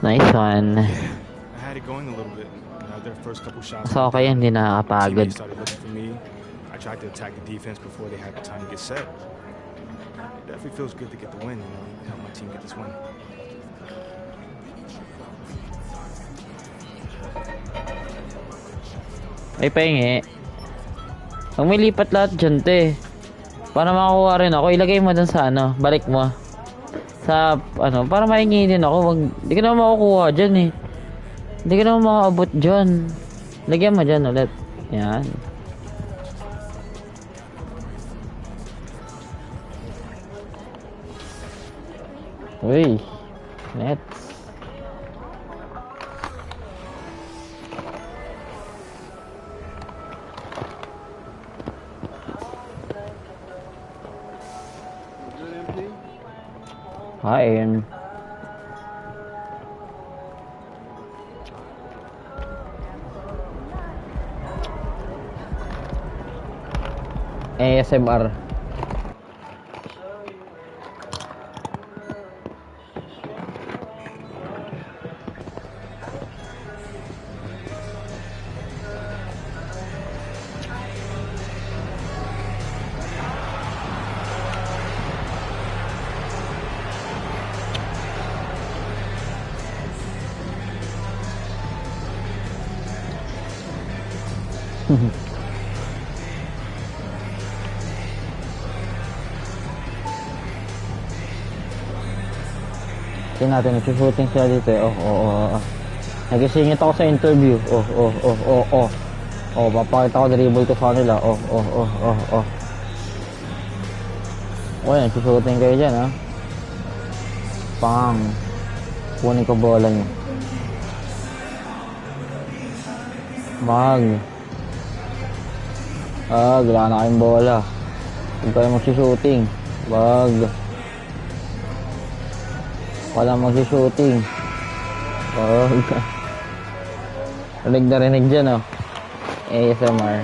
Nice one. I had it going a little bit. Their first couple shots. So, okay, hindi nakakapagod. Teammates started looking for me. I tried to attack the defense before they had the time to get set. It definitely feels good to get the win, you know, help my team get this win. Ay, pahingi. Huwag may lipat lahat dyan, te. Para makakuha rin ako, ilagay mo dun sa ano, balik mo. Sa, ano, para mahingi din ako. Wag, di ka naman makukuha dyan eh. Di ka naman makaabot dyan. Lagyan mo dyan ulit. Yan. Uy. Nets. Kain. ASMR. Tingnan natin, nag-shooting sila dito eh. Nagisingit ako sa interview. Papakita ko dribble ko sa kanila. Nag-shooting kayo dyan ha. Pang. Kunin ko bola niyo. Wala na kayong bola. Huwag kayo mag-shooting. Wala mag-shooting. Rinig na rinig dyan, oh. ASMR.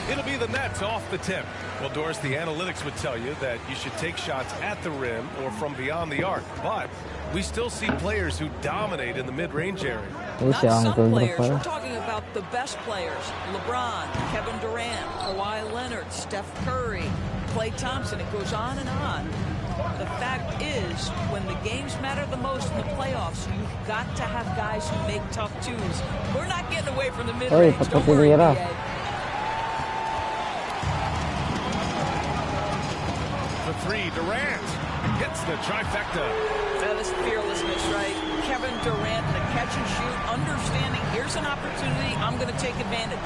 It'll be the Nets off the tip. Well, Doris, the analytics would tell you that you should take shots at the rim or from beyond the arc, but we still see players who dominate in the mid-range area. Not some players. We're talking about the best players. LeBron, Kevin Durant, Kawhi Leonard, Steph Curry, Klay Thompson. It goes on and on. The fact is, when the games matter the most in the playoffs, you've got to have guys who make tough twos. We're not getting away from the mid-range. Don't worry, NBA. The three, Durant hits the trifecta. That is fearlessness, right? Kevin Durant, the catch and shoot, understanding here's an opportunity, I'm going to take advantage.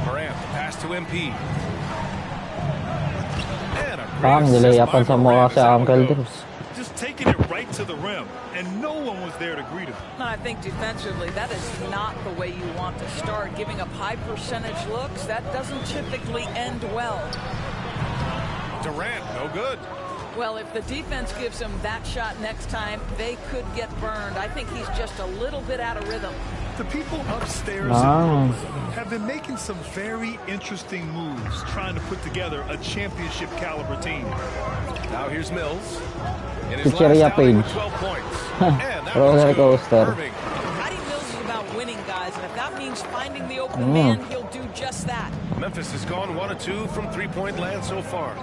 Durant, pass to MP. Just taking it right to the rim, and no one was there to greet him. I think defensively, that is not the way you want to start. Giving up high percentage looks, that doesn't typically end well. Durant, no good. Well, if the defense gives him that shot next time, they could get burned. I think he's just a little bit out of rhythm. The people upstairs have been making some very interesting moves, trying to put together a championship caliber team. Now here's Mills. In his last outing with 12 points. And that roller coaster. Patty Mills is about winning, guys, and if that means finding the open man, he'll do just that. Memphis has gone 1 of 2 from three-point land so far.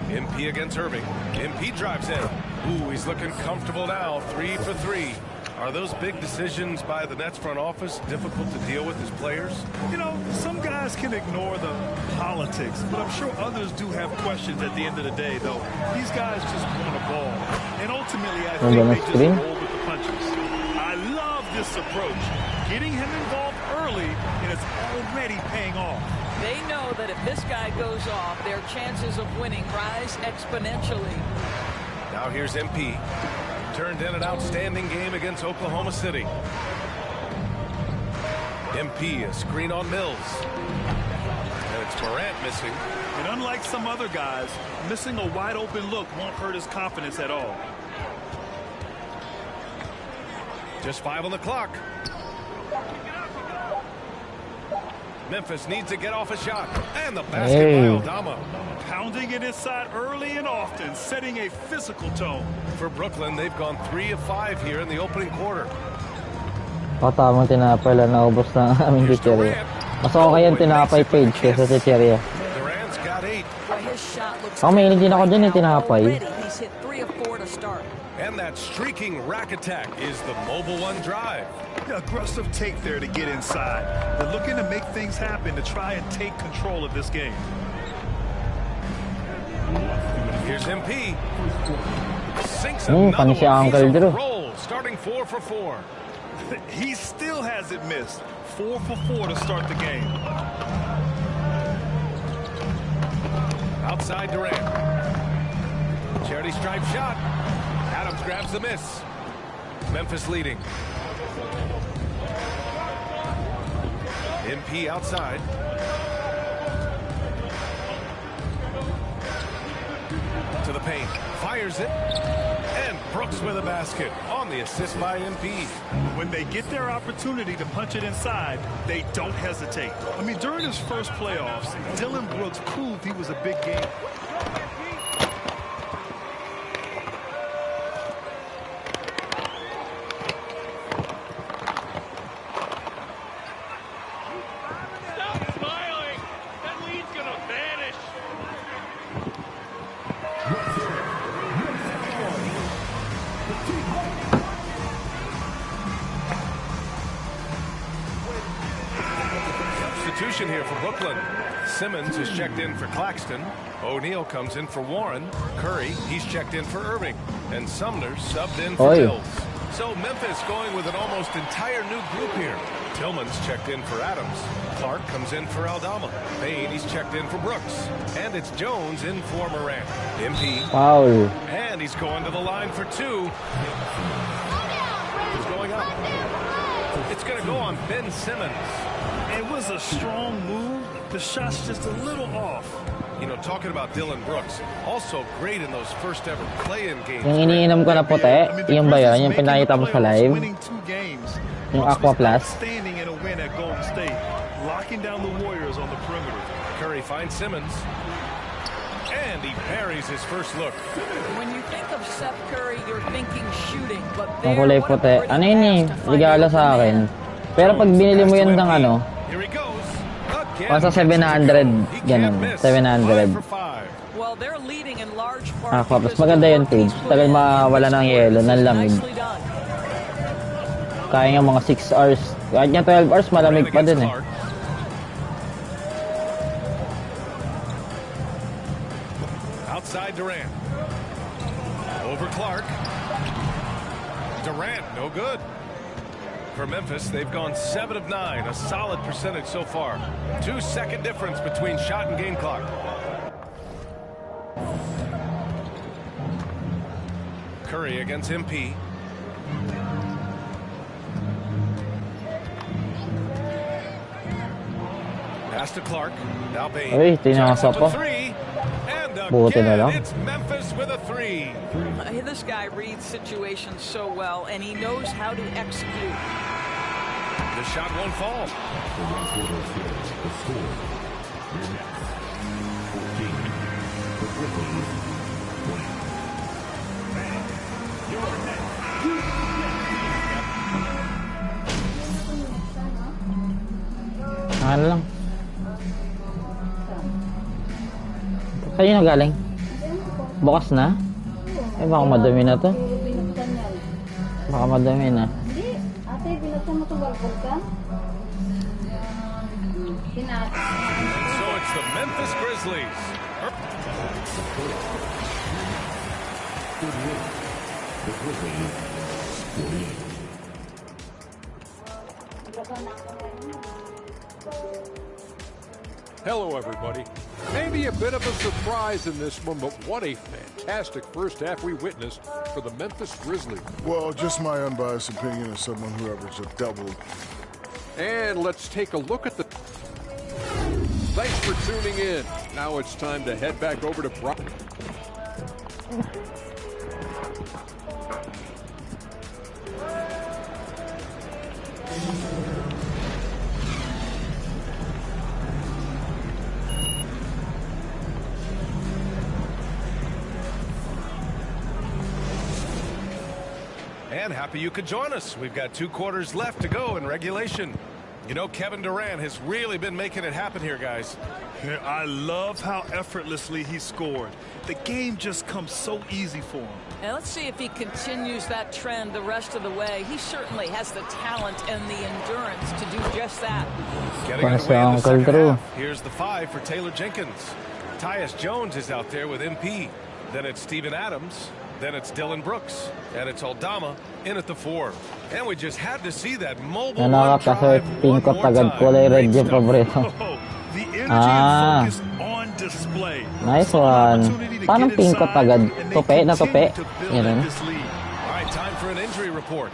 MP against Irving. MP drives in. Ooh, he's looking comfortable now. 3 for 3. Are those big decisions by the Nets front office difficult to deal with as players? You know, some guys can ignore the politics, but I'm sure others do have questions at the end of the day, though. These guys just want a ball. And ultimately, I think they just roll with the punches. I love this approach. Getting him involved early, and it's already paying off. They know that if this guy goes off, their chances of winning rise exponentially. Now here's MP. Turned in an outstanding game against Oklahoma City. MP, a screen on Mills. And it's Morant missing. And unlike some other guys, missing a wide open look won't hurt his confidence at all. Just 5 on the clock. Memphis needs to get off a shot. And the basket by Aldama. Pounding it inside early and often, setting a physical tone. For Brooklyn, they've gone 3 of 5 here in the opening quarter. Tamang tinapay lang, naubos na aming chicheria. Mas okay yung tinapay page kaysa chicheria. Durant's got 8. Ako may hindi ako dyan yung tinapay. He's hit 3 of 4 to start. And that streaking rack attack is the Mobile One drive. Aggressive take there to get inside. They're looking to make things happen to try and take control of this game. Here's MP. Sinks another one. He's on a roll, starting 4 for 4. He still hasn't missed. 4 for 4 to start the game. Outside Durant. Charity stripe shot. Adams grabs the miss. Memphis leading. MP outside. To the paint. Fires it. And Brooks with a basket on the assist by MP. When they get their opportunity to punch it inside, they don't hesitate. I mean, during his first playoffs, Dillon Brooks proved he was a big game. Here for Brooklyn. Simmons is checked in for Claxton. O'Neal comes in for Warren. Curry, he's checked in for Irving. And Sumner subbed in for Mills. So Memphis going with an almost entire new group here. Tillman's checked in for Adams. Clark comes in for Aldama. Payne, he's checked in for Brooks. And it's Jones in for Morant. MP. Foul. And he's going to the line for 2. He's going up. It's going to go on Ben Simmons. It was a strong move. The shot's just a little off. You know, talking about Dillon Brooks, also great in those first ever play-in games. Yung iniinom ko na puti, yung ba yun? Yung pinakita mo sa live? Yung Aqua Plus? Standing in a win at Golden State, locking down the Warriors on the perimeter. Curry finds Simmons. And he parries his first look. When you think of Seth Curry, you're thinking shooting, but yung kulay puti. Ano yun eh? Regalo sa akin. Pero pag binili mo yun ng ano, nasa 700, ganun. 700. Aqua Plus. Maganda yun, Page. Tagal mawala ng yelo, ng lamig. Kaya nga mga 6 hours. Kahit nga 12 hours, malamig pa din eh. Outside Durant. Over Clark. Durant, no good. For Memphis, they've gone 7 of 9, a solid percentage so far. 2-second difference between shot and game clock. Curry against MP. Pass to Clark. Now Payne. Uy, tinasa pa. Buti na lang. It's Memphis with a 3. This guy reads situations so well, and he knows how to execute. The shot won't fall. Ano lang. Kanino galing? Bukas na? Eh, baka madami na to. Baka madami na. Hindi. Ate, binuksan mo itong balbog ka? So it's the Memphis Grizzlies. Hello, everybody. Maybe a bit of a surprise in this one, but what a fantastic first half we witnessed for the Memphis Grizzlies. Well, just my unbiased opinion as someone who averaged a double. And let's take a look at the... Thanks for tuning in. Now it's time to head back over to Brock. And happy you could join us. We've got 2 quarters left to go in regulation. You know, Kevin Durant has really been making it happen here, guys. Yeah, I love how effortlessly he scored. The game just comes so easy for him. And let's see if he continues that trend the rest of the way. He certainly has the talent and the endurance to do just that. Getting underway in the second half. Here's the 5 for Taylor Jenkins. Tyus Jones is out there with MP. Then it's Steven Adams. Then it's Dylan Brooks. And it's Aldama in at the 4. And we just had to see that mobile one drive one more time. Great stuff. The energy and focus on display. Nice one. Paano pingkot agad? Tope na tope. Yan. All right, time for an injury report.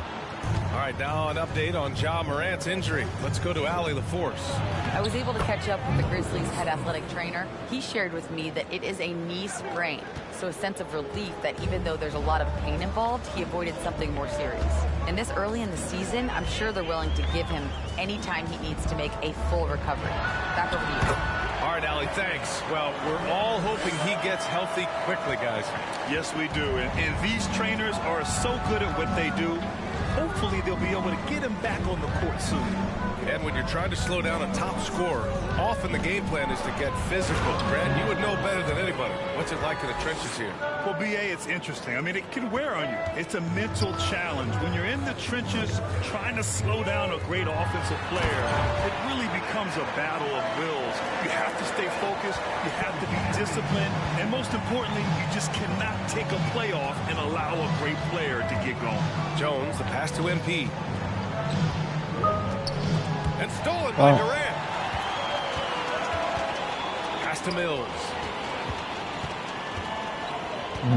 All right, now an update on Ja Morant's injury. Let's go to Allie LaForce. I was able to catch up with the Grizzlies' head athletic trainer. He shared with me that it is a knee sprain, so a sense of relief that even though there's a lot of pain involved, he avoided something more serious. And this early in the season, I'm sure they're willing to give him any time he needs to make a full recovery. Back over to you. All right, Allie, thanks. Well, we're all hoping he gets healthy quickly, guys. Yes, we do. And these trainers are so good at what they do. Hopefully, they'll be able to get him back on the court soon. And when you're trying to slow down a top scorer, often the game plan is to get physical. Grant, you would know better than anybody. What's it like in the trenches here? Well, B.A., it's interesting. I mean, it can wear on you. It's a mental challenge. When you're in the trenches trying to slow down a great offensive player, it really becomes a battle of wills. You have to stay focused. You have to be disciplined. And most importantly, you just cannot take a play off and allow a great player to get going. Jones, the pass to MP. And stolen by Durant. Pass to Mills.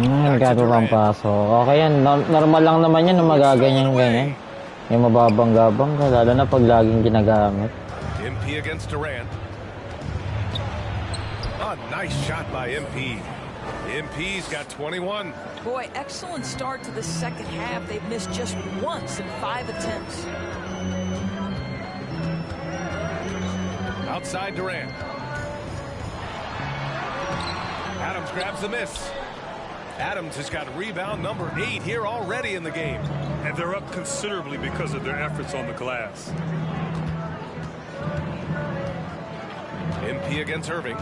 Nagkatulong paso. Okay yan. Normal lang naman yan na magaganyan-ganyan. Yung mababang-gabang ka, lalo na pag laging ginagamit. MP against Durant. A nice shot by MP. MP's got 21. Boy, excellent start to the second half. They've missed just once in 5 attempts. Outside Durant. Adams grabs the miss. Adams has got rebound number 8 here already in the game. And they're up considerably because of their efforts on the glass. MP against Irving.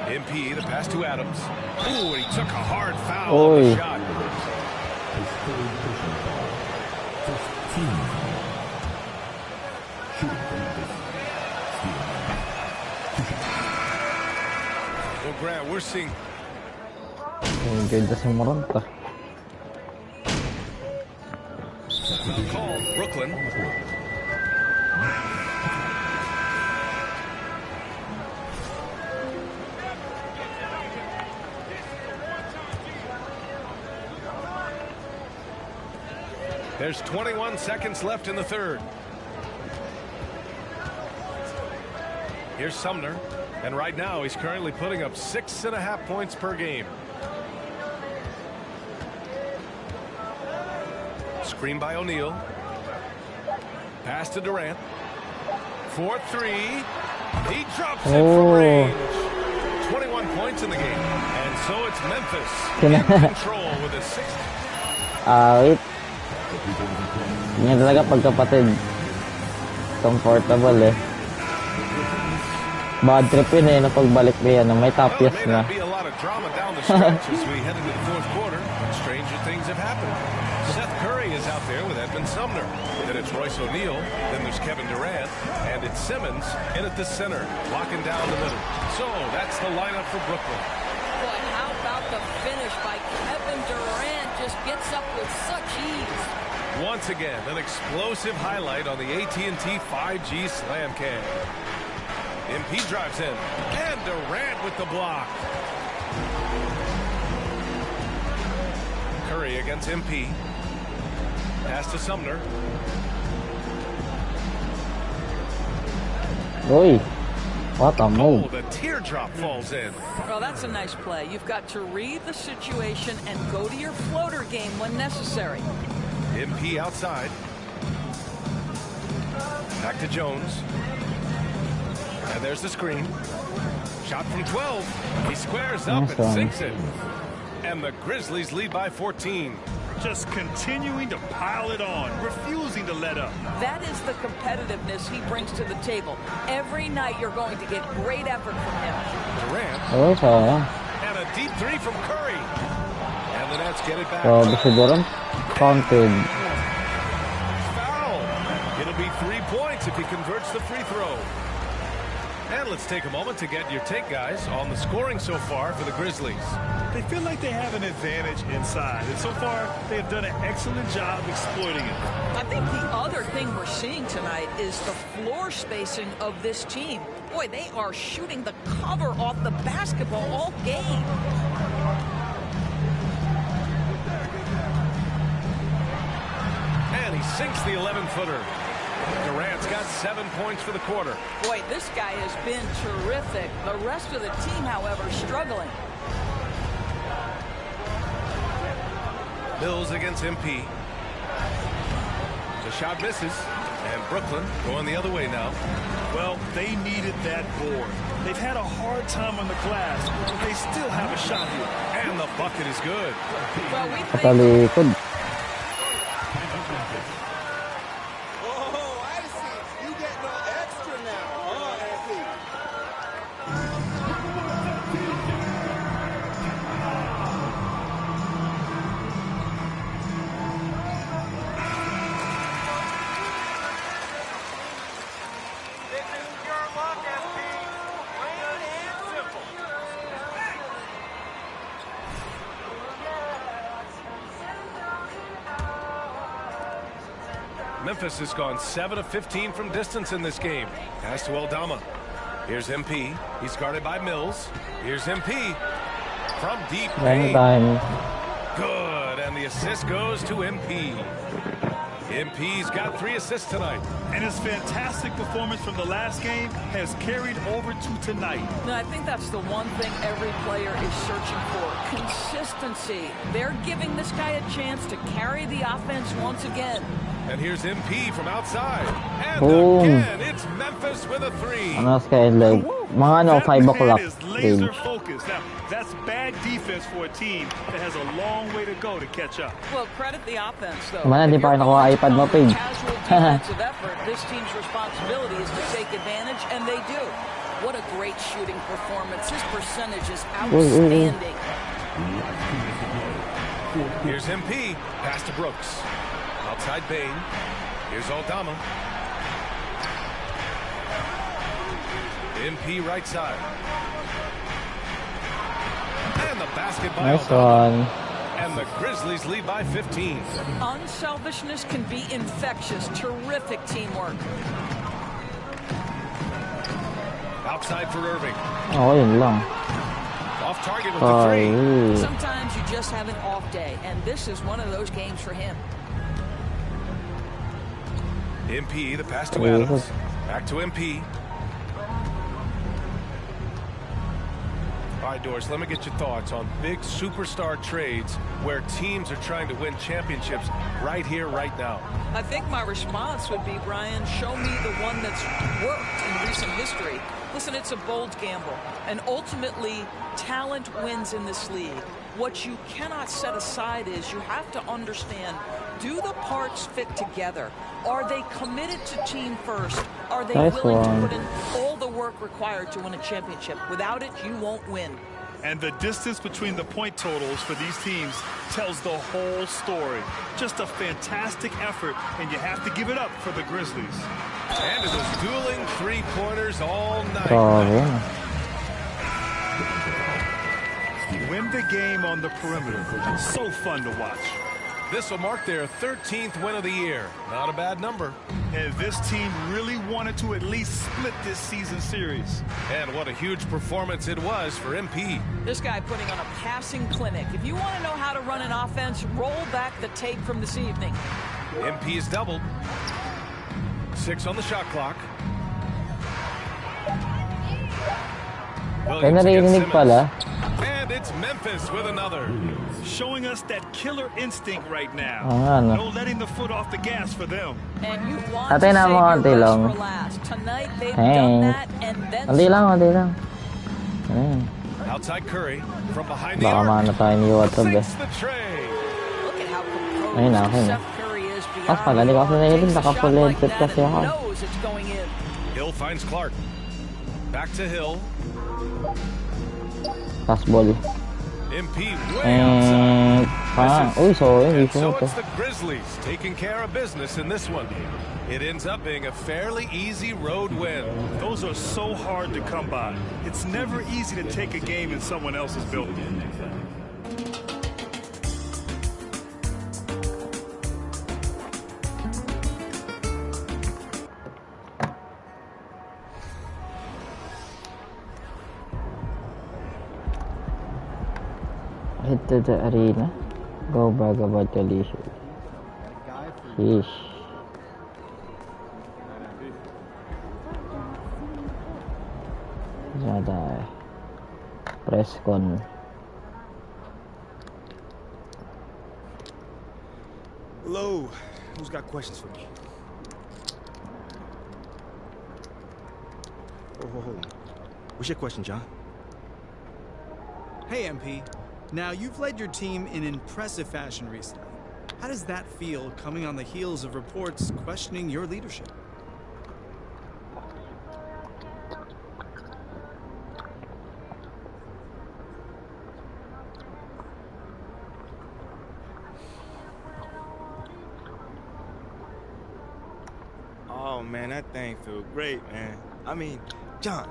MP, the pass to Adams. Ooh, and he took a hard foul on the shot. Well, Grant, we're seeing... Ganda si Moranta. Call Brooklyn. There's 21 seconds left in the third. Here's Sumner, and right now he's currently putting up 6.5 points per game. Screen by O'Neal. Pass to Durant. 4-3. He drops it from range. 21 points in the game. And so it's Memphis in control with a 6th. Wait. Yan talaga pagkapatid. Comfortable eh. Bad trip yun eh, na pagbalik mo yan. May tapyas na. Be a lot of drama down the stretch as we head into the fourth quarter. Stranger things have happened. Seth Curry is out there with Edmund Sumner. Then it's Royce O'Neal. Then there's Kevin Durant. And it's Simmons in at the center, locking down the middle. So that's the lineup for Brooklyn. Boy, how about the finish by Kevin Durant? Just gets up with such ease. Once again, an explosive highlight on the AT&T 5G Slam Cam. MP drives in, and Durant with the block. Curry against MP. Pass to Sumner. Oi, what a move. Oh, the teardrop falls in. Well, that's a nice play. You've got to read the situation and go to your floater game when necessary. MP outside. Back to Jones. And there's the screen. Shot from 12. He squares up and sinks it. And the Grizzlies lead by 14. Just continuing to pile it on, refusing to let up. That is the competitiveness he brings to the table. Every night you're going to get great effort from him. Durant. And a deep three from Curry. And the Nets get it back. Counted. Foul. It'll be 3 points if he converts the free throw. And let's take a moment to get your take, guys, on the scoring so far for the Grizzlies. They feel like they have an advantage inside, and so far they have done an excellent job exploiting it. I think the other thing we're seeing tonight is the floor spacing of this team. Boy, they are shooting the cover off the basketball all game. And he sinks the 11-footer. Durant's got 7 points for the quarter. Boy, this guy has been terrific. The rest of the team, however, struggling. Mills against MP. The shot misses. And Brooklyn going the other way now. Well, they needed that board. They've had a hard time on the glass, but they still have a shot here. And the bucket is good. Well, we Talikod. Memphis has gone 7 of 15 from distance in this game. Pass to Aldama. Here's MP. He's guarded by Mills. Here's MP. From deep range. Good. And the assist goes to MP. MP's got 3 assists tonight. And his fantastic performance from the last game has carried over to tonight. No, I think that's the one thing every player is searching for. Consistency. They're giving this guy a chance to carry the offense once again. And here's MP from outside. And again, it's Memphis with a 3. Ano sa like mga ano 5 o'clock laser focused. Now, that's bad defense for a team that has a long way to go to catch up. Well, credit the offense though. Mana di pa nakuha iPad mo, Page. Casual defensive effort. This team's responsibility is to take advantage, and they do. What a great shooting performance. His percentage is outstanding. Here's MP. Pass to Brooks. Outside Bain. Here's Aldama. MP right side. And the basket by Nice Aldama. one. And the Grizzlies lead by 15. Unselfishness can be infectious. Terrific teamwork. Outside for Irving. Oh, yun lang. Off target with the 3. Sometimes you just have an off day, and this is one of those games for him. MP, the pass to Adams. Back to MP. All right, Doris, let me get your thoughts on big superstar trades where teams are trying to win championships right here, right now. I think my response would be, Brian, show me the one that's worked in recent history. Listen, it's a bold gamble, and ultimately, talent wins in this league. What you cannot set aside is you have to understand, do the parts fit together? Are they committed to team first? Are they willing to put in all the work required to win a championship? Without it, you won't win. And the distance between the point totals for these teams tells the whole story. Just a fantastic effort, and you have to give it up for the Grizzlies. And it was dueling three-pointers all night. Win the game on the perimeter. So fun to watch. This will mark their 13th win of the year. Not a bad number. And this team really wanted to at least split this season series. And what a huge performance it was for MP. This guy putting on a passing clinic. If you want to know how to run an offense, roll back the tape from this evening. MP's doubled. 6 on the shot clock. Williams against Simmons. And it's Memphis with another. Showing us that killer instinct right now. Ano? No letting the foot off the gas for them. And you want to Atay save na mo, your konti best lang. for last. Tonight they've done that and then Konti lang, konti lang. Ayan. Outside Curry from behind the Baka arc. maano tayo ni Watab eh. Sinks the tray. look at how composed Ayun na, okay na. Steph Curry is Ah, pala, di ko kasi nahilig. Naka-full headset kasi ako. knows it's going in. Hill finds Clark. Back to Hill. Pass ball. MP way outside. Uy, so yun. And so it's the Grizzlies taking care of business in this one. It ends up being a fairly easy road win. Those are so hard to come by. It's never easy to take a game in someone else's building. Head to the arena. Go back about your leisure. Sheesh. Nada. Press con. Hello. Who's got questions for me? Oh. What's your question, John? Hey, MP. Now, you've led your team in impressive fashion recently. How does that feel coming on the heels of reports questioning your leadership? Oh, man, that thing feels great, man. I mean, John,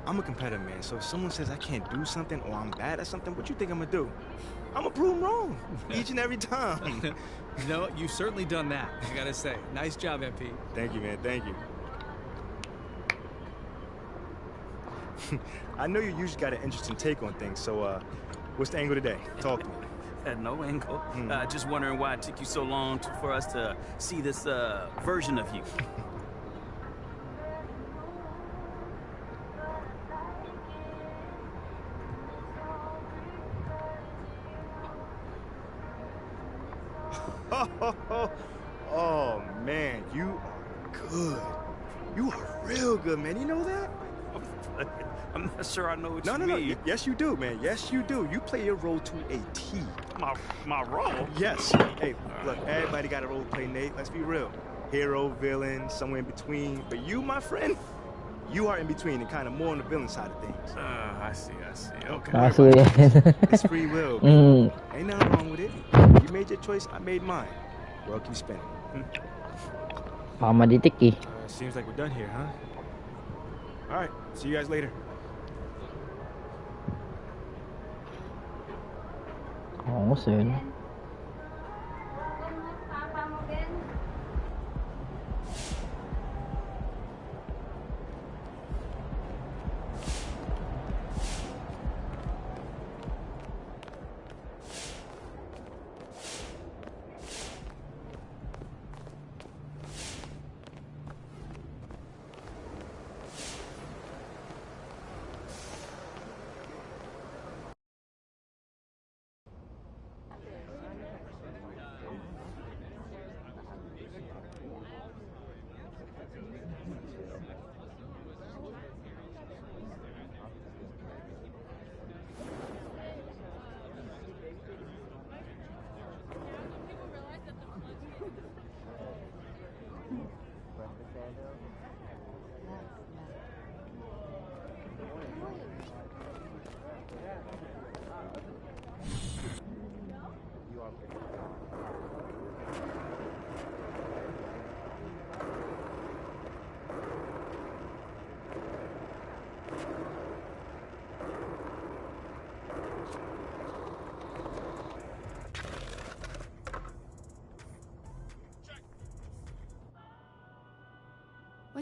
I'm a competitor, man, so if someone says I can't do something or I'm bad at something, what you think I'm gonna do? I'm gonna prove them wrong each and every time. No, you've certainly done that, I gotta say. Nice job, MP. Thank you, man, thank you. I know you usually got an interesting take on things, so what's the angle today? Talk to me. Had no angle. Just wondering why it took you so long for us to see this version of you. Oh, man, you are good. You are real good, man. You know that? I'm not sure I know what No. you mean. Yes, you do, man. Yes, you do. You play your role to a T. My role? Yes. Hey, look, everybody got a role to play, Nate. Let's be real. Hero, villain, somewhere in between. But you, my friend, you are in between and kind of more on the villain side of things. I see. Okay. I see. It's free will. Ain't nothing wrong with it. You made your choice, I made mine. World keeps spinning. Baka maditik eh. Seems like we're done here, huh? All right. See you guys later. Oo, soon.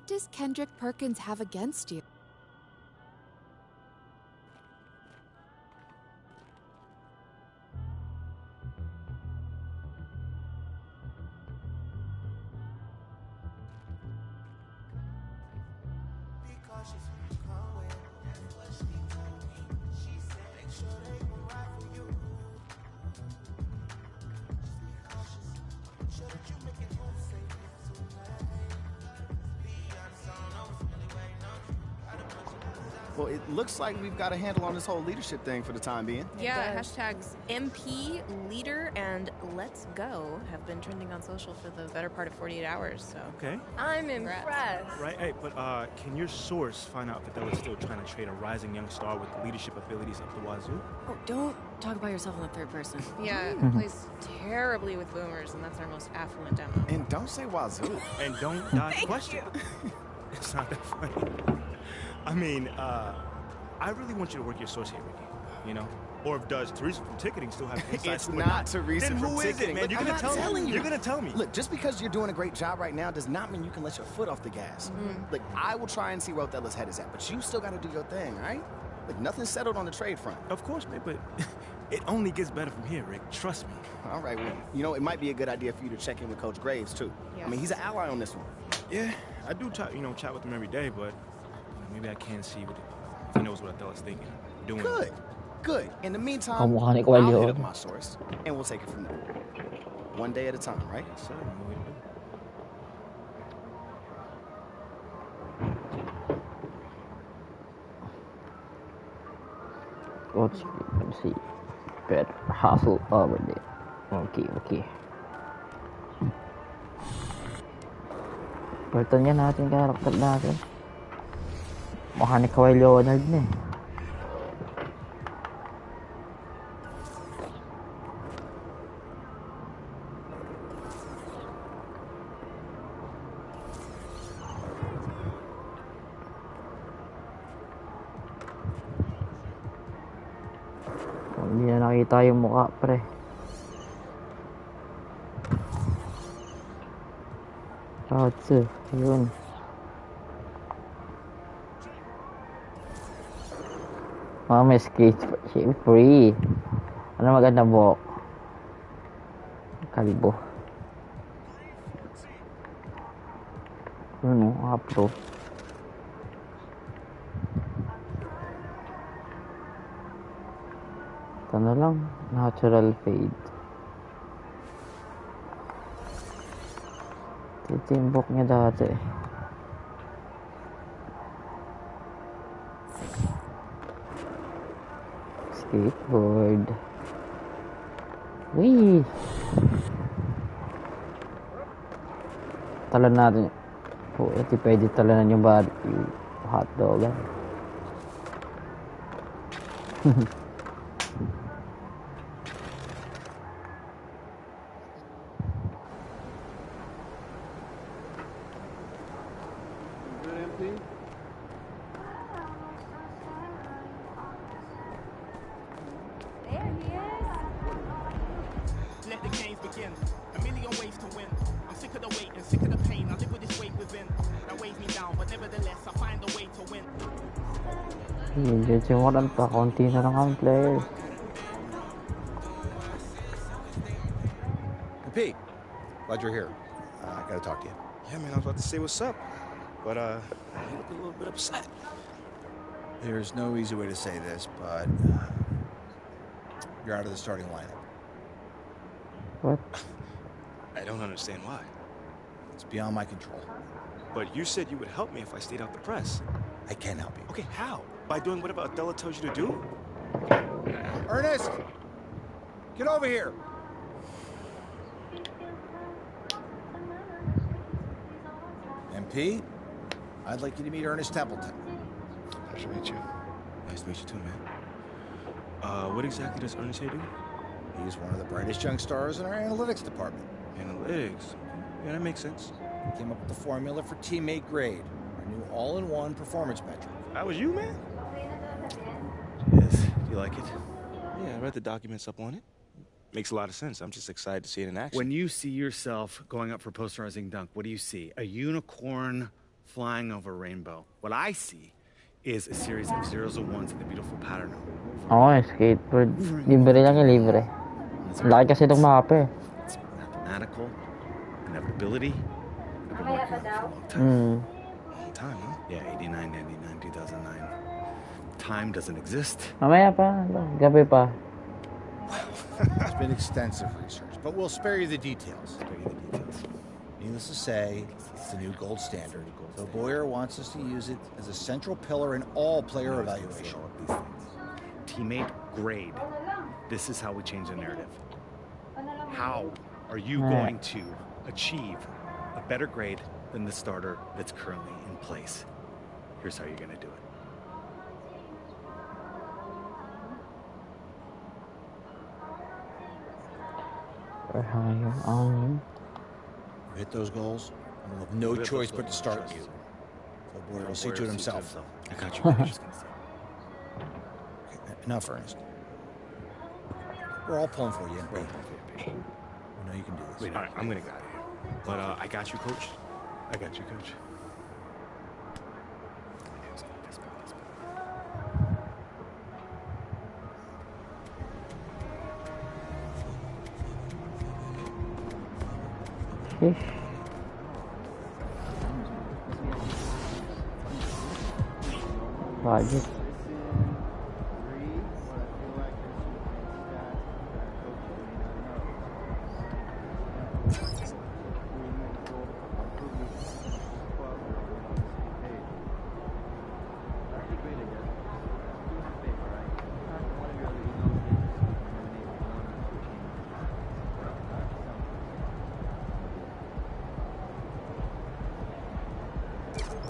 What does Kendrick Perkins have against you? Well, it looks like we've got a handle on this whole leadership thing for the time being. Yeah, hashtags MP, leader, and let's go have been trending on social for the better part of 48 hours, so. Okay. I'm impressed. Right, hey, but can your source find out if Adela's still trying to trade a rising young star with leadership abilities up the wazoo? Oh, don't talk about yourself in the third person. Yeah, plays terribly with boomers, and that's our most affluent demo. And don't say wazoo. And don't dodge the question. It's not that funny. I mean, I really want you to work your source here, Ricky. You know? Or if does Teresa from ticketing still have insights? It's not Teresa then from who is ticketing. it, man? Look, You're I'm gonna not tell telling me. you. You're gonna tell me. Look, just because you're doing a great job right now does not mean you can let your foot off the gas. Look, I will try and see where Othella's head is at, but you still got to do your thing, all right? Look, nothing's settled on the trade front. Of course, man, but it only gets better from here, Rick. Trust me. All right, well, you know, it might be a good idea for you to check in with Coach Graves, too. I mean, he's an ally on this one. Yeah, I do chat with him every day, but maybe I can't see if he knows what Othella's thinking. Doing. Good. In the meantime, Kamukha ni I'll Coelho. hit up my source, and we'll take it from there. One day at a time, right? Yes, sir. Let's see. Better hustle over there. Okay. Palitan niya natin karakter natin. Mukha ni Kawhi Leonard na eh. Hindi na nakita yung mukha, pre. Ratsu, yun. May skate free. Ano maganda buhok? Kalbo. Ano, apro. Ito na lang, natural fade. Titimbok niya dati. Skateboard. Wee! Talan natin. Oh, ito pwede talanan yung barbecue. Hotdog. Let the games begin. A million ways to win. I'm sick of the wait and sick of the pain. I live with this weight within. That weighs me down, but nevertheless, I find a way to win. Hindi, simulan pa. Konti na lang ang player. Pete, glad you're here. I gotta talk to you. Yeah, man, I was about to say what's up, but you look a little bit upset. There's no easy way to say this, but you're out of the starting lineup. What? I don't understand why. It's beyond my control. But you said you would help me if I stayed out the press. I can help you. Okay, how? By doing whatever Adela tells you to do? Ernest! Get over here! MP, I'd like you to meet Ernest Templeton. Nice to meet you. Nice to meet you too, man. What exactly does Ernest here do? He's one of the brightest young stars in our analytics department. Analytics? Yeah, that makes sense. He came up with the formula for teammate grade, our new all-in-one performance metric. That was you, man? Yes. Do you like it? Yeah, I read the documents up on it. Makes a lot of sense. I'm just excited to see it in action. When you see yourself going up for posterizing dunk, what do you see? A unicorn flying over a rainbow. What I see is a series of zeros and ones in the beautiful pattern. Skateboard. Libre lang yung libre. Laki kasi itong mapa eh. It's mathematical, inevitability. I've been working on it for a long time. Long time, huh? Yeah, 89, 99, 2009. Time doesn't exist. Mamaya pa. Gabi pa. It's been extensive research, but we'll spare you the details. Needless to say, it's the new gold standard. So Boyer wants us to use it as a central pillar in all player evaluation. Teammate grade. This is how we change the narrative. How are you going to achieve a better grade than the starter that's currently in place? Here's how you're going to do it. Or higher on. Hit those goals, and we'll have no choice but to start you. So Boyer will see to it himself. I got you. Okay, enough, Ernest. We're all pulling for you, MP. We know you can do this. Wait, all right, I'm going to get out of here. But I got you, Coach. I got you, Coach. Budget.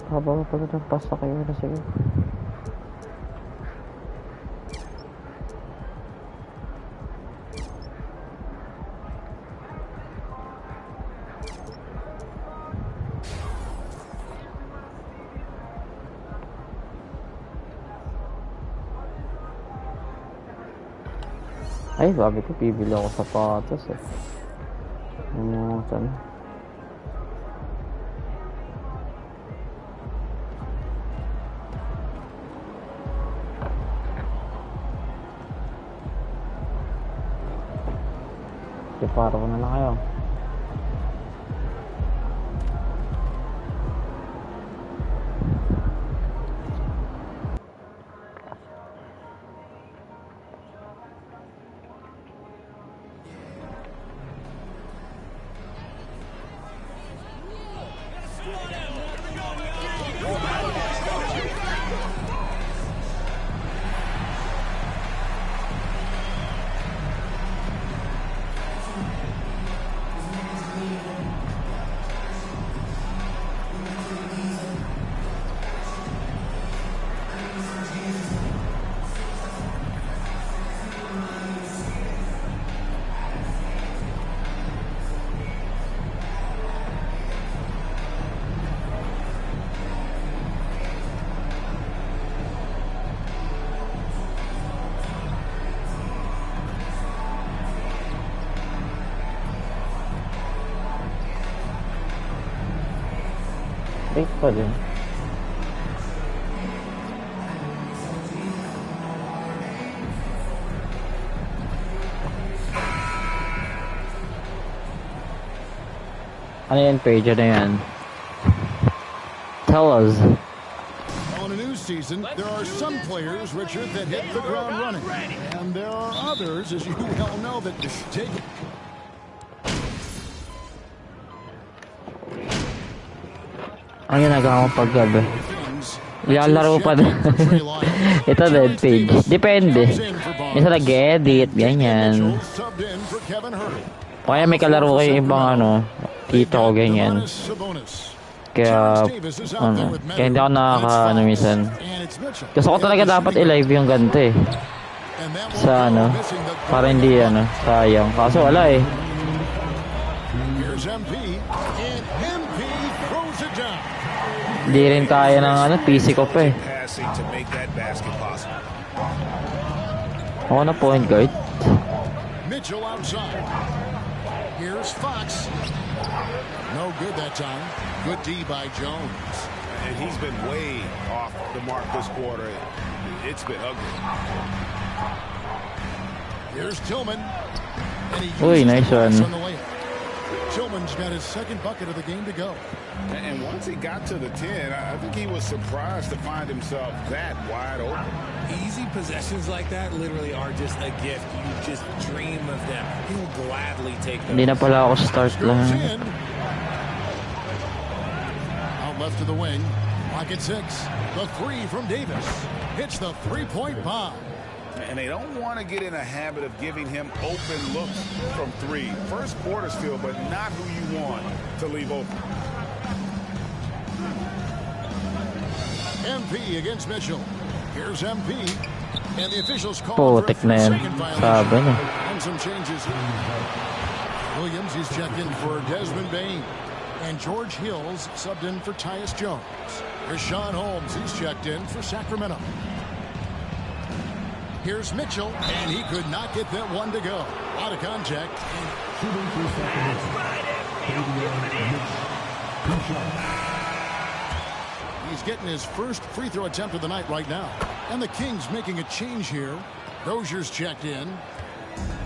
Habang pala nagpasta kayo na sige. Ay, sabi ko, bibili ako sapatos eh. Saan? Para ko na lang kayo. Safe pa din. Ano yan, page na yan? Tell us. On a new season, there are some players, Richard, that hit the ground running. And there are others, as you well know, that take it. Ang ginagawa ko paggabi. Ilalaro pa din. Ito din, page. Depende. Minsan nag-edit, ganyan. O kaya may kalaro kayo ibang tito ko, ganyan. Kaya, kaya hindi ako nakaka, minsan. Gusto ko talaga dapat i-live yung ganito eh. Sa para hindi, sayang. Kaso wala eh. Hindi rin kaya ng PC ko pa eh. Ako na point guard. Mitchell outside. Here's Fox. No good that time. Good D by Jones. And he's been way off the mark this quarter. It's been ugly. Here's Tillman. And he Uy, uses nice the pass one. on the layup. Tillman's got his second bucket of the game to go. And once he got to the 10, I think he was surprised to find himself that wide open. Easy possessions like that literally are just a gift. You just dream of them. He'll gladly take them. Hindi na pala ako start Goes lang. in. Out left to the wing. Pocket 6. The 3 from Davis. Hits the three-point bomb. And they don't want to get in a habit of giving him open looks from 3. First quarter still, but not who you want to leave open. MP against Mitchell. Here's MP. And the officials call for a Putik na yan. 3-second Sabi violation. na. And some changes. Williams, he's checked in for Desmond Bain. And George Hills subbed in for Tyus Jones. Here's Sean Holmes. He's checked in for Sacramento. Here's Mitchell, and he could not get that one to go. Out of contact. Shooting for Sacramento. He's getting his first free throw attempt of the night right now. And the Kings making a change here. Rozier's checked in.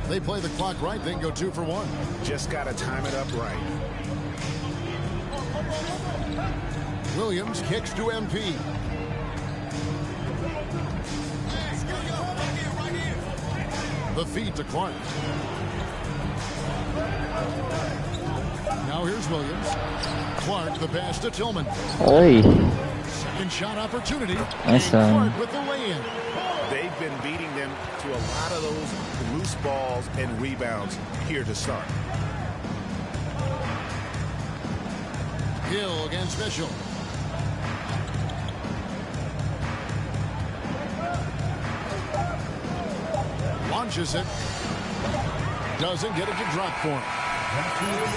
They play the clock right, then go 2 for 1. Just got to time it up right. Williams kicks to MP. The feed to Clark. Now here's Williams. Clark, the pass to Tillman. Oy. Second shot opportunity. Nice And one. Clark with the lay-in. They've been beating them to a lot of those loose balls and rebounds here to start. Hill against Mitchell. Launches it. Doesn't get it to drop for him.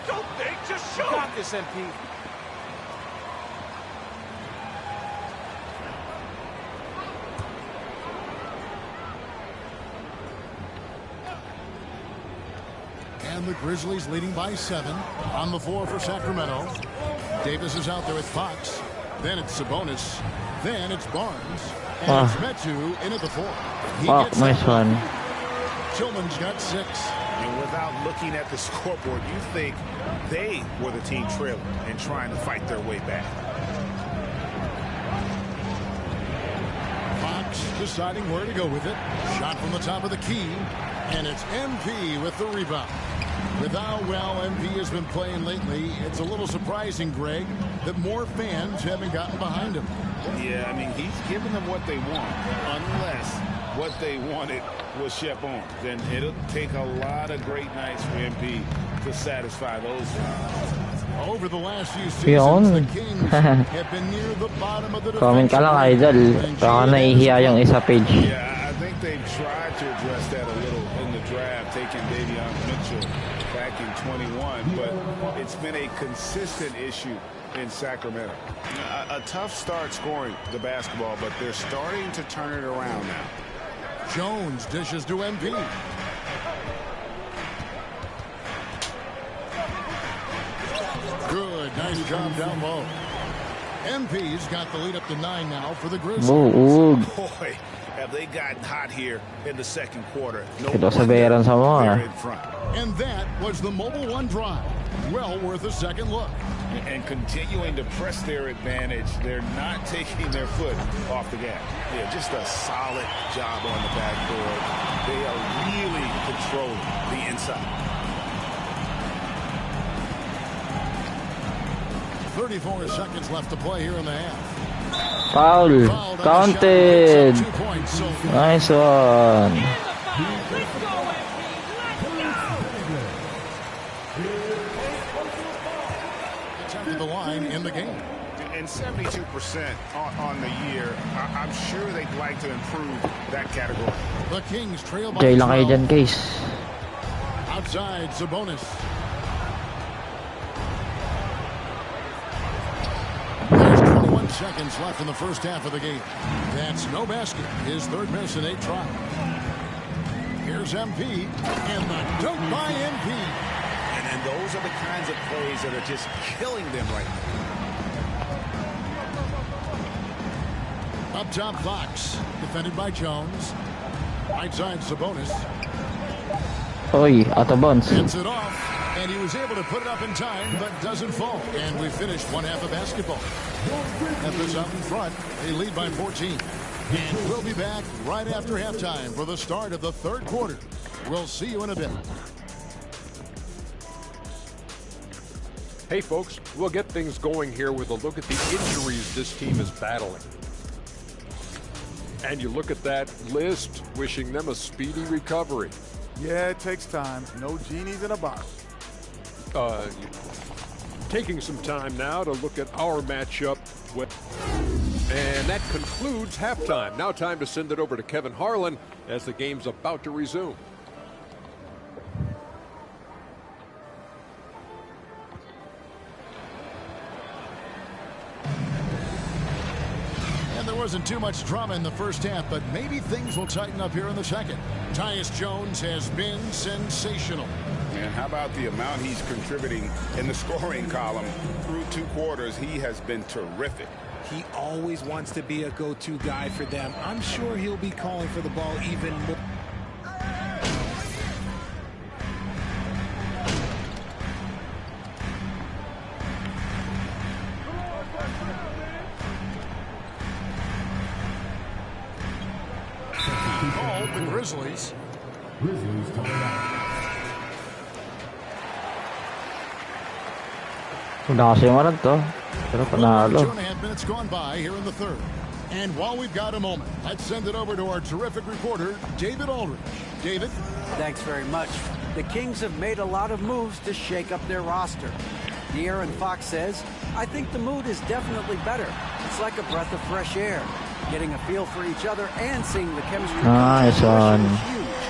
Don't think, just shoot! Got this, MP. And the Grizzlies leading by 7. On the floor for Sacramento. Davis is out there with Fox. Then it's Sabonis. Then it's Barnes. And it's Metu in at the 4. He Nice one. Tillman's got 6. And without looking at the scoreboard, you think they were the team trailing and trying to fight their way back. Fox deciding where to go with it. Shot from the top of the key. And it's MP with the rebound. With how well MP has been playing lately, it's a little surprising, Greg, that more fans haven't gotten behind him. Yeah, I mean, he's giving them what they want, unless what they wanted was Shep on. Then it'll take a lot of great nights for MP to satisfy those fans. Over the last few Yun. seasons, the Kings have been near the bottom of the Comment ka lang, idol. Baka nahihiya yung isa page. Yeah, I think they've tried to address that a little in the draft, taking Davion Mitchell back in 21, but it's been a consistent issue in Sacramento. A tough start scoring the basketball, but they're starting to turn it around now. Jones dishes to MP. Good, nice job down low. MP's got the lead up to 9 now for the Grizzlies. Boy, have they gotten hot here in the second quarter. No Ito sa bayaran sa mga. they're in front. And that was the Mobile One drive. Well worth a second look. And continuing to press their advantage, they're not taking their foot off the gas. Yeah, just a solid job on the backboard. They are really controlling the inside. 34 seconds left to play here in the half. Foul. Counted. Nice one. Attempted the line in the game. And 72% on the year. I'm sure they'd like to improve that category. The Kings trail by Jay lang kayo 12. dyan, guys. Outside, Sabonis. seconds left in the first half of the game. That's no basket. His third miss in 8 tries. Here's MP, and the dunk by MP. And those are the kinds of plays that are just killing them right now. Up top, Fox, defended by Jones. Right side, Sabonis. Oy, out of bounds. Gets it off, and he was able to put it up in time, but doesn't fall. And we finished one half of basketball. Memphis up in front. They lead by 14. And we'll be back right after halftime for the start of the third quarter. We'll see you in a bit. Hey, folks, we'll get things going here with a look at the injuries this team is battling. And you look at that list, wishing them a speedy recovery. Yeah, it takes time. No genies in a bottle. Taking some time now to look at our matchup. And that concludes halftime. Now time to send it over to Kevin Harlan as the game's about to resume. And there wasn't too much drama in the first half, but maybe things will tighten up here in the second. Tyus Jones has been sensational. And how about the amount he's contributing in the scoring column? Through 2 quarters, he has been terrific. He always wants to be a go-to guy for them. I'm sure he'll be calling for the ball even more. Called the Grizzlies. Grizzlies timeout. Udah kasi marag to. Pero panalo. 2.5 minutes gone by here in the third. And while we've got a moment, let's send it over to our terrific reporter, David Aldridge. David? Thanks very much. The Kings have made a lot of moves to shake up their roster. De'Aaron Fox says, I think the mood is definitely better. It's like a breath of fresh air. Getting a feel for each other and seeing the chemistry Nice one. is huge.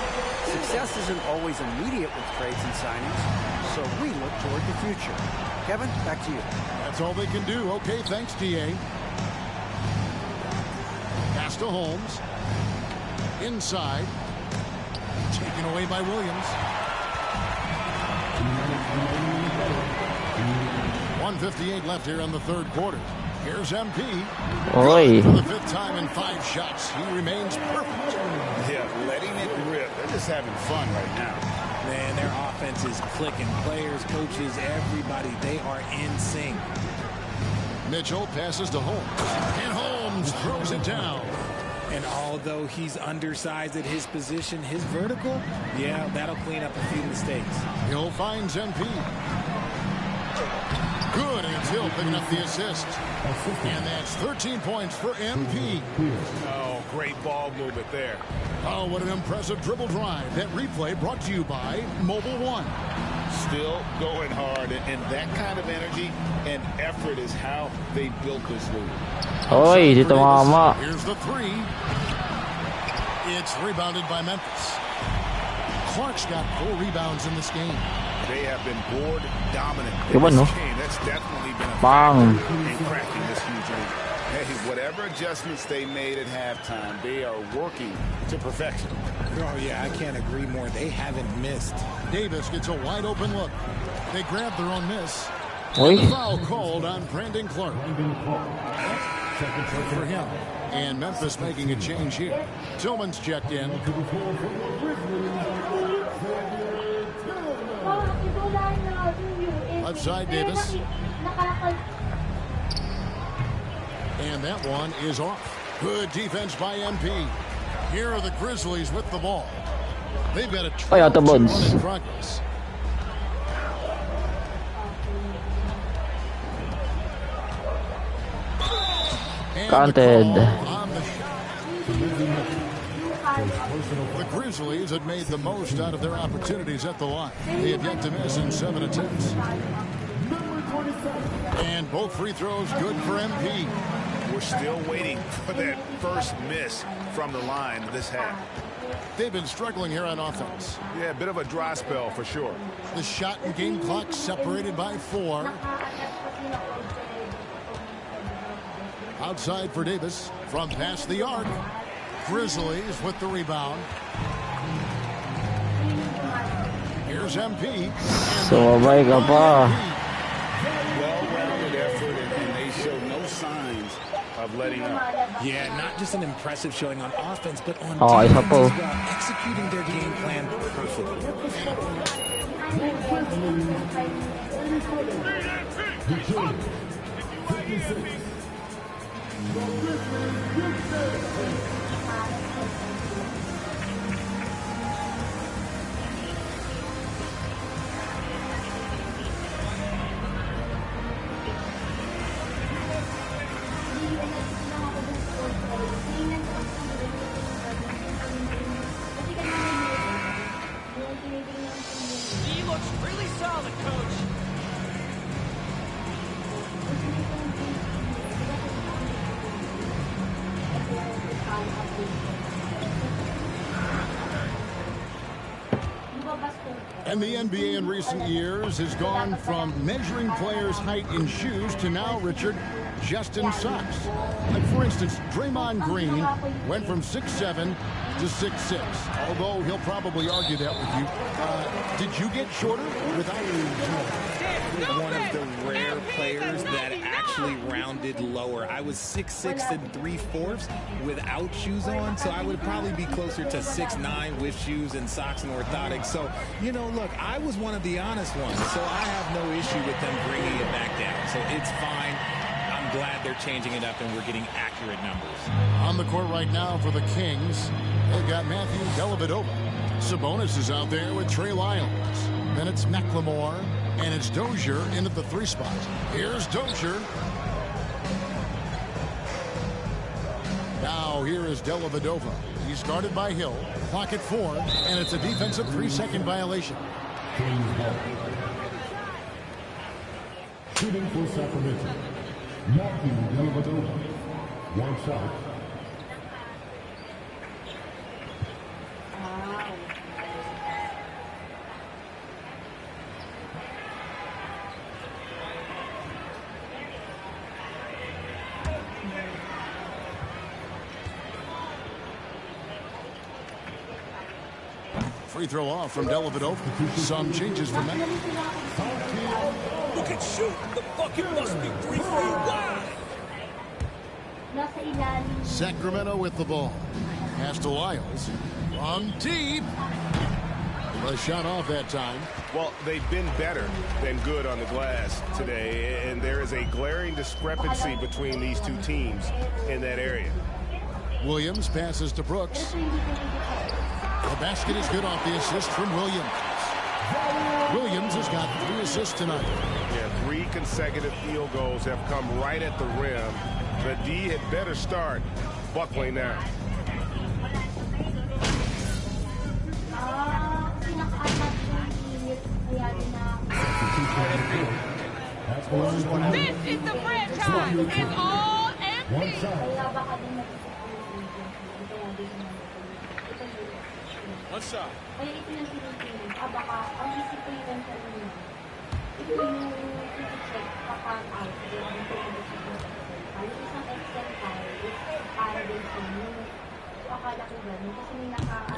Success isn't always immediate with trades and signings, so we look toward the future. Kevin, back to you. That's all they can do. Okay, thanks, DA. Pass to Holmes. Inside. Taken away by Williams. 1:58 left here in the third quarter. Here's MP. Oy. For the 5th time in 5 shots. He remains perfect. Yeah, letting it rip. They're just having fun right now. Man, their offense is clicking. Players, coaches, everybody, they are in sync. Mitchell passes to Holmes. And Holmes throws it down. And although he's undersized at his position, his vertical, yeah, that'll clean up a few mistakes. Hill finds MP. Good, and it's Hill picking up the assist. And that's 13 points for MP. Oh, great ball movement there. Oh, what an impressive dribble drive. That replay brought to you by Mobile One. Still going hard, and that kind of energy and effort is how they built this league. Oy, dito mama. Here's the 3. It's rebounded by Memphis. Clark's got 4 rebounds in this game. They have been board dominant in Diba, this no? game. That's definitely been a Bang. factor in cracking this huge lead. Hey, whatever adjustments they made at halftime, they are working to perfection. Oh, yeah, I can't agree more. They haven't missed. Davis gets a wide open look. They grab their own miss. Oy. And the foul called on Brandon Clark. For him. And Memphis making a change here. Tillman's checked in. Left side, Davis. And that one is off. Good defense by MP. Here are the Grizzlies with the ball. They've got a 12-2 run in progress. Counted. The Grizzlies had made the most out of their opportunities at the line. They have yet to miss in 7 attempts. And both free throws good for MP. We're still waiting for that first miss from the line this half. They've been struggling here on offense. Yeah, a bit of a dry spell for sure. The shot and game clock separated by 4. Outside for Davis from past the arc. Grizzlies with the rebound. Here's MP. Sumabay ka pa. Well-rounded effort, and they show no signs of letting up. Yeah, not just an impressive showing on offense, but on Oh, isa defense po. as well, executing their game plan perfectly. He looks really solid, coach. And the NBA in recent years has gone from measuring players' height in shoes to now, Richard, just in socks. Like, for instance, Draymond Green went from 6'7" to 6'6", although he'll probably argue that with you. Did you get shorter without One of the rare players that actually rounded lower. I was 6'6" and 3/4 without shoes on, so I would probably be closer to 6'9" with shoes and socks and orthotics. So, you know, look, I was one of the honest ones, so I have no issue with them bringing it back down. So it's fine. I'm glad they're changing it up and we're getting accurate numbers. On the court right now for the Kings, they've got Matthew Dellavedova. Sabonis is out there with Trey Lyles. Then it's McLemore, and it's Dozier in at the 3 spot. Here's Dozier. Now here is Dellavedova. He's guarded by Hill. Clock at 4, and it's a defensive 3-second violation. Shooting for Sacramento, Matthew Dellavedova. One shot. Free throw off from Dellavedova. Some changes for Memphis. Look at shoot. The bucket must be 3 feet wide. Sacramento with the ball. Pass to Lyles. From deep. A shot off that time. Well, they've been better than good on the glass today, and there is a glaring discrepancy between these two teams in that area. Williams passes to Brooks. The basket is good off the assist from Williams. Williams has got 3 assists tonight. Yeah, 3 consecutive field goals have come right at the rim. The D had better start buckling now. This is the franchise. It's all empty. One shot.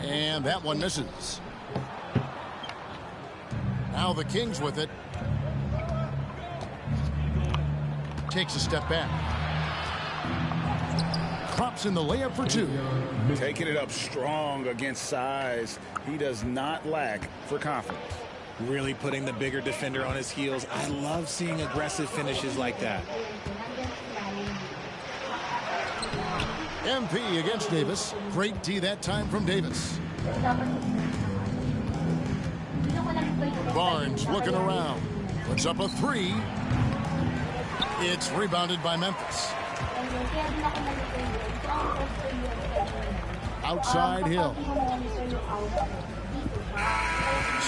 And that one misses. Now the Kings with it. Takes a step back. Crops in the layup for 2. Taking it up strong against size. He does not lack for confidence. Really putting the bigger defender on his heels. I love seeing aggressive finishes like that. MP against Davis. Great D that time from Davis. Barnes looking around. Puts up a 3. It's rebounded by Memphis. Outside Hill.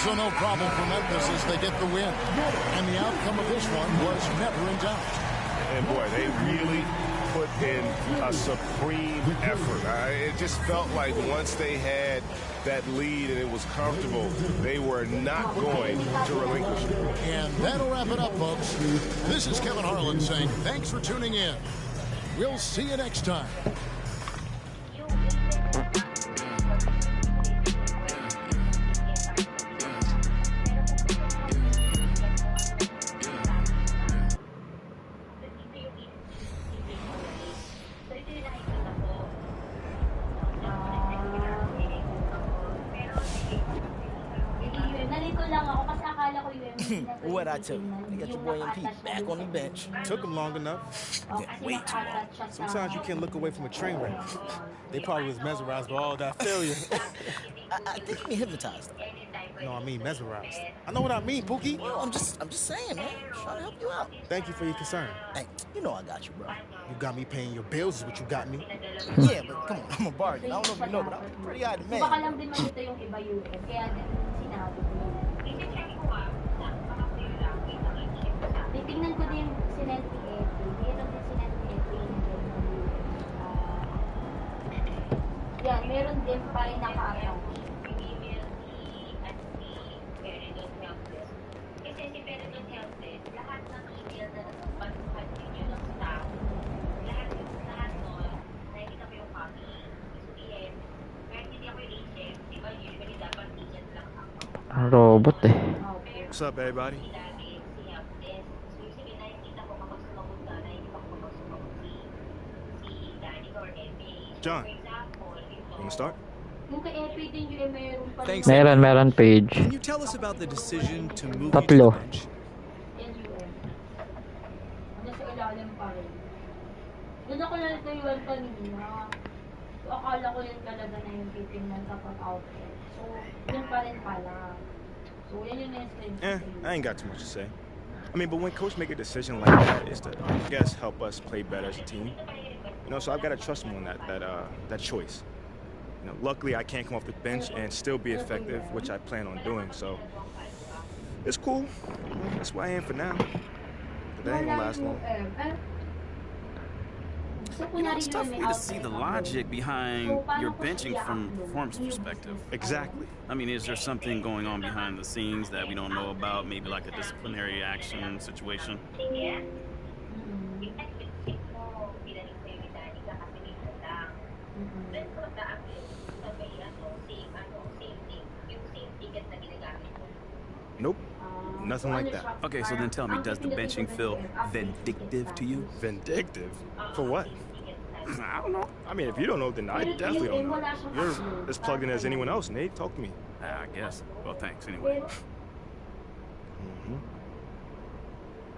So no problem for Memphis as they get the win. And the outcome of this one was never in doubt. And boy, they really put in a supreme effort. It just felt like once they had that lead and it was comfortable, they were not going to relinquish it. And that'll wrap it up, folks. This is Kevin Harlan saying thanks for tuning in. We'll see you next time. What I tell you? They got your boy MP back on the bench. Took him long enough. Yeah, way too long. Sometimes you can't look away from a train wreck. They probably was mesmerized by all that failure. I think you mean hypnotized. No, I mean mesmerized. I know what I mean, Pookie. Well, I'm just saying, man. Trying to help you out. Thank you for your concern. Hey, you know I got you, bro. You got me paying your bills is what you got me. Yeah, but come on, I'm a bargain. I don't know if you know, but I'm pretty high demand. Baka lang din malito yung iba yun. Kaya sinabi ko yun. Titingnan ko din sinenti Epi. Meron din sinenti Epi na gano'n. Yan, meron din pa rin naka-account. Robot eh. What's up, everybody? John, you wanna start? Thanks. Meron page. Can you tell us about the decision to move you to the Tatlo. bench? Nasa ilalim pa rin. Doon ako nalituiwan kanina. So, akala ko yun talaga na yung titingnan kapag outfit. So, yun pa rin pala. So, yan yung next I ain't got too much to say. I mean, but when coach make a decision like that, it's to, I guess, help us play better as a team. You know, so I've got to trust him on that choice. You know, luckily I can't come off the bench and still be effective, which I plan on doing. So it's cool. That's where I am for now. But that ain't gonna last long. You know, it's tough for me to see the logic behind your benching from a performance perspective. Exactly. I mean, is there something going on behind the scenes that we don't know about? Maybe like a disciplinary action situation? Nope. Nothing like that. Okay, so then tell me, does the benching feel vindictive to you? Vindictive? For what? I don't know. I mean, if you don't know, then I definitely don't know. You're as plugged in as anyone else, Nate. Talk to me. I guess. Well, thanks anyway.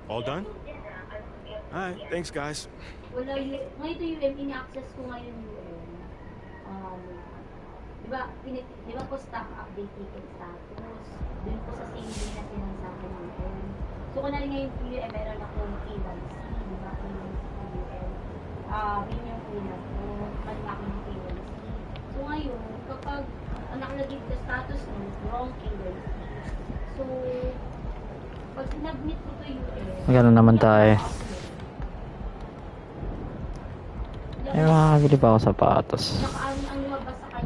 All done? All right. Thanks, guys. Wala yun. Ngayon yung in-access ko ngayon yung diba po stock update ticket status? Dun po sa same day na sinasabi natin. So kung narin ngayon yung meron akong KYC, diba? Yun yung pinag ko. Mali ako ng KYC. So ngayon, kapag nakalagay sa status mo, wrong KYC. So, pag sinabmit ko to Magano naman tayo. Ay, makakabili pa ako sa sapatos.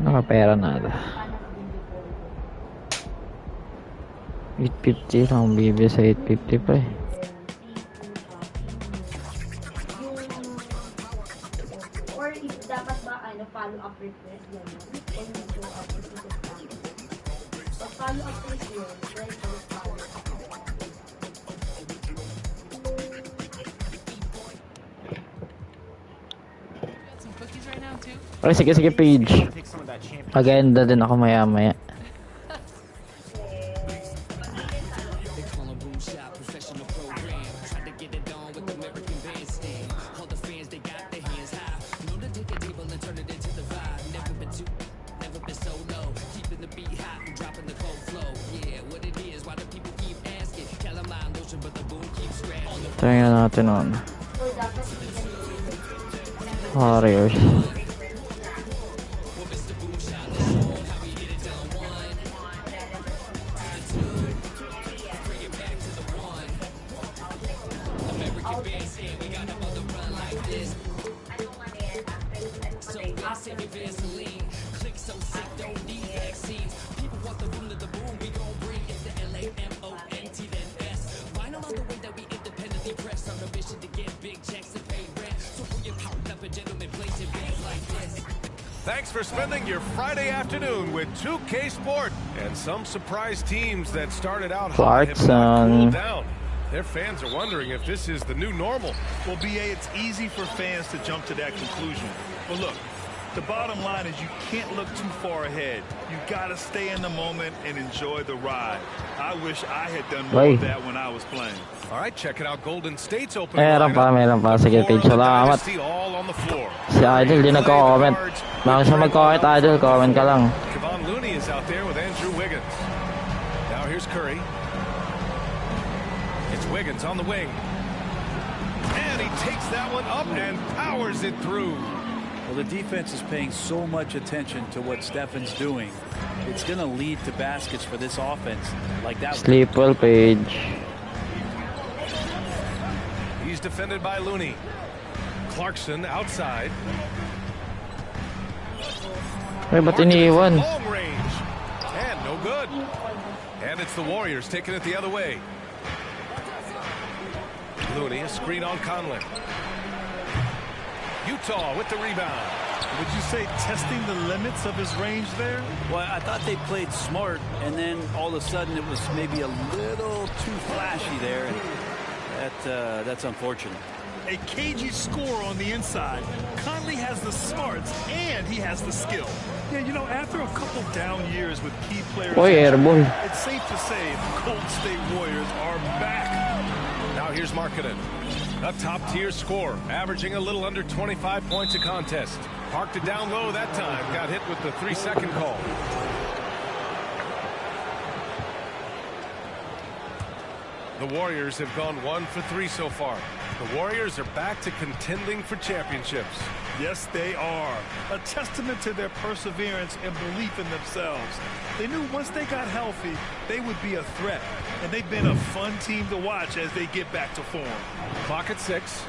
Nakapera na ito. 850 lang bibili sa 850 pa eh. Or if dapat ba follow up request gano'n? Or show up request natin. So follow up request yun. Right, follow up. Okay, sige page. Agenda din ako maya-maya. Tingnan natin on. Warriors. Thanks for spending your Friday afternoon with 2K Sport and some surprise teams that started out hot have not cooled down. Their fans are wondering if this is the new normal. Well, BA, it's easy for fans to jump to that conclusion. But look, the bottom line is you can't look too far ahead. You gotta stay in the moment and enjoy the ride. I wish I had done more of that when I was playing. All right, checking out Golden State's open Meron pa. Sige, page. Salamat. all on the floor. Si Idol, di nagko-comment. Bago siya mag-comment, Idol, comment ka lang. Kevon Looney is out there with Andrew Wiggins. Now here's Curry. It's Wiggins on the wing. And he takes that one up and powers it through. Well, the defense is paying so much attention to what Stefan's doing. It's going to lead to baskets for this offense like that. Sleep well, Page. He's defended by Looney. Clarkson outside. Ay, ba't iniiwan? Long range. And no good. And it's the Warriors taking it the other way. Looney, a screen on Conley. Utah with the rebound. Would you say testing the limits of his range there? Well, I thought they played smart, and then all of a sudden it was maybe a little too flashy there. And that's unfortunate. A cagey score on the inside. Conley has the smarts and he has the skill. Yeah, you know, after a couple down years with key players, it's safe to say the Golden State Warriors are back. Now here's Markkanen, a top-tier scorer, averaging a little under 25 points a contest. Parked it down low that time, got hit with the 3-second call. The Warriors have gone 1 for 3 so far. The Warriors are back to contending for championships. Yes, they are. A testament to their perseverance and belief in themselves. They knew once they got healthy, they would be a threat. And they've been a fun team to watch as they get back to form. Clock at 6.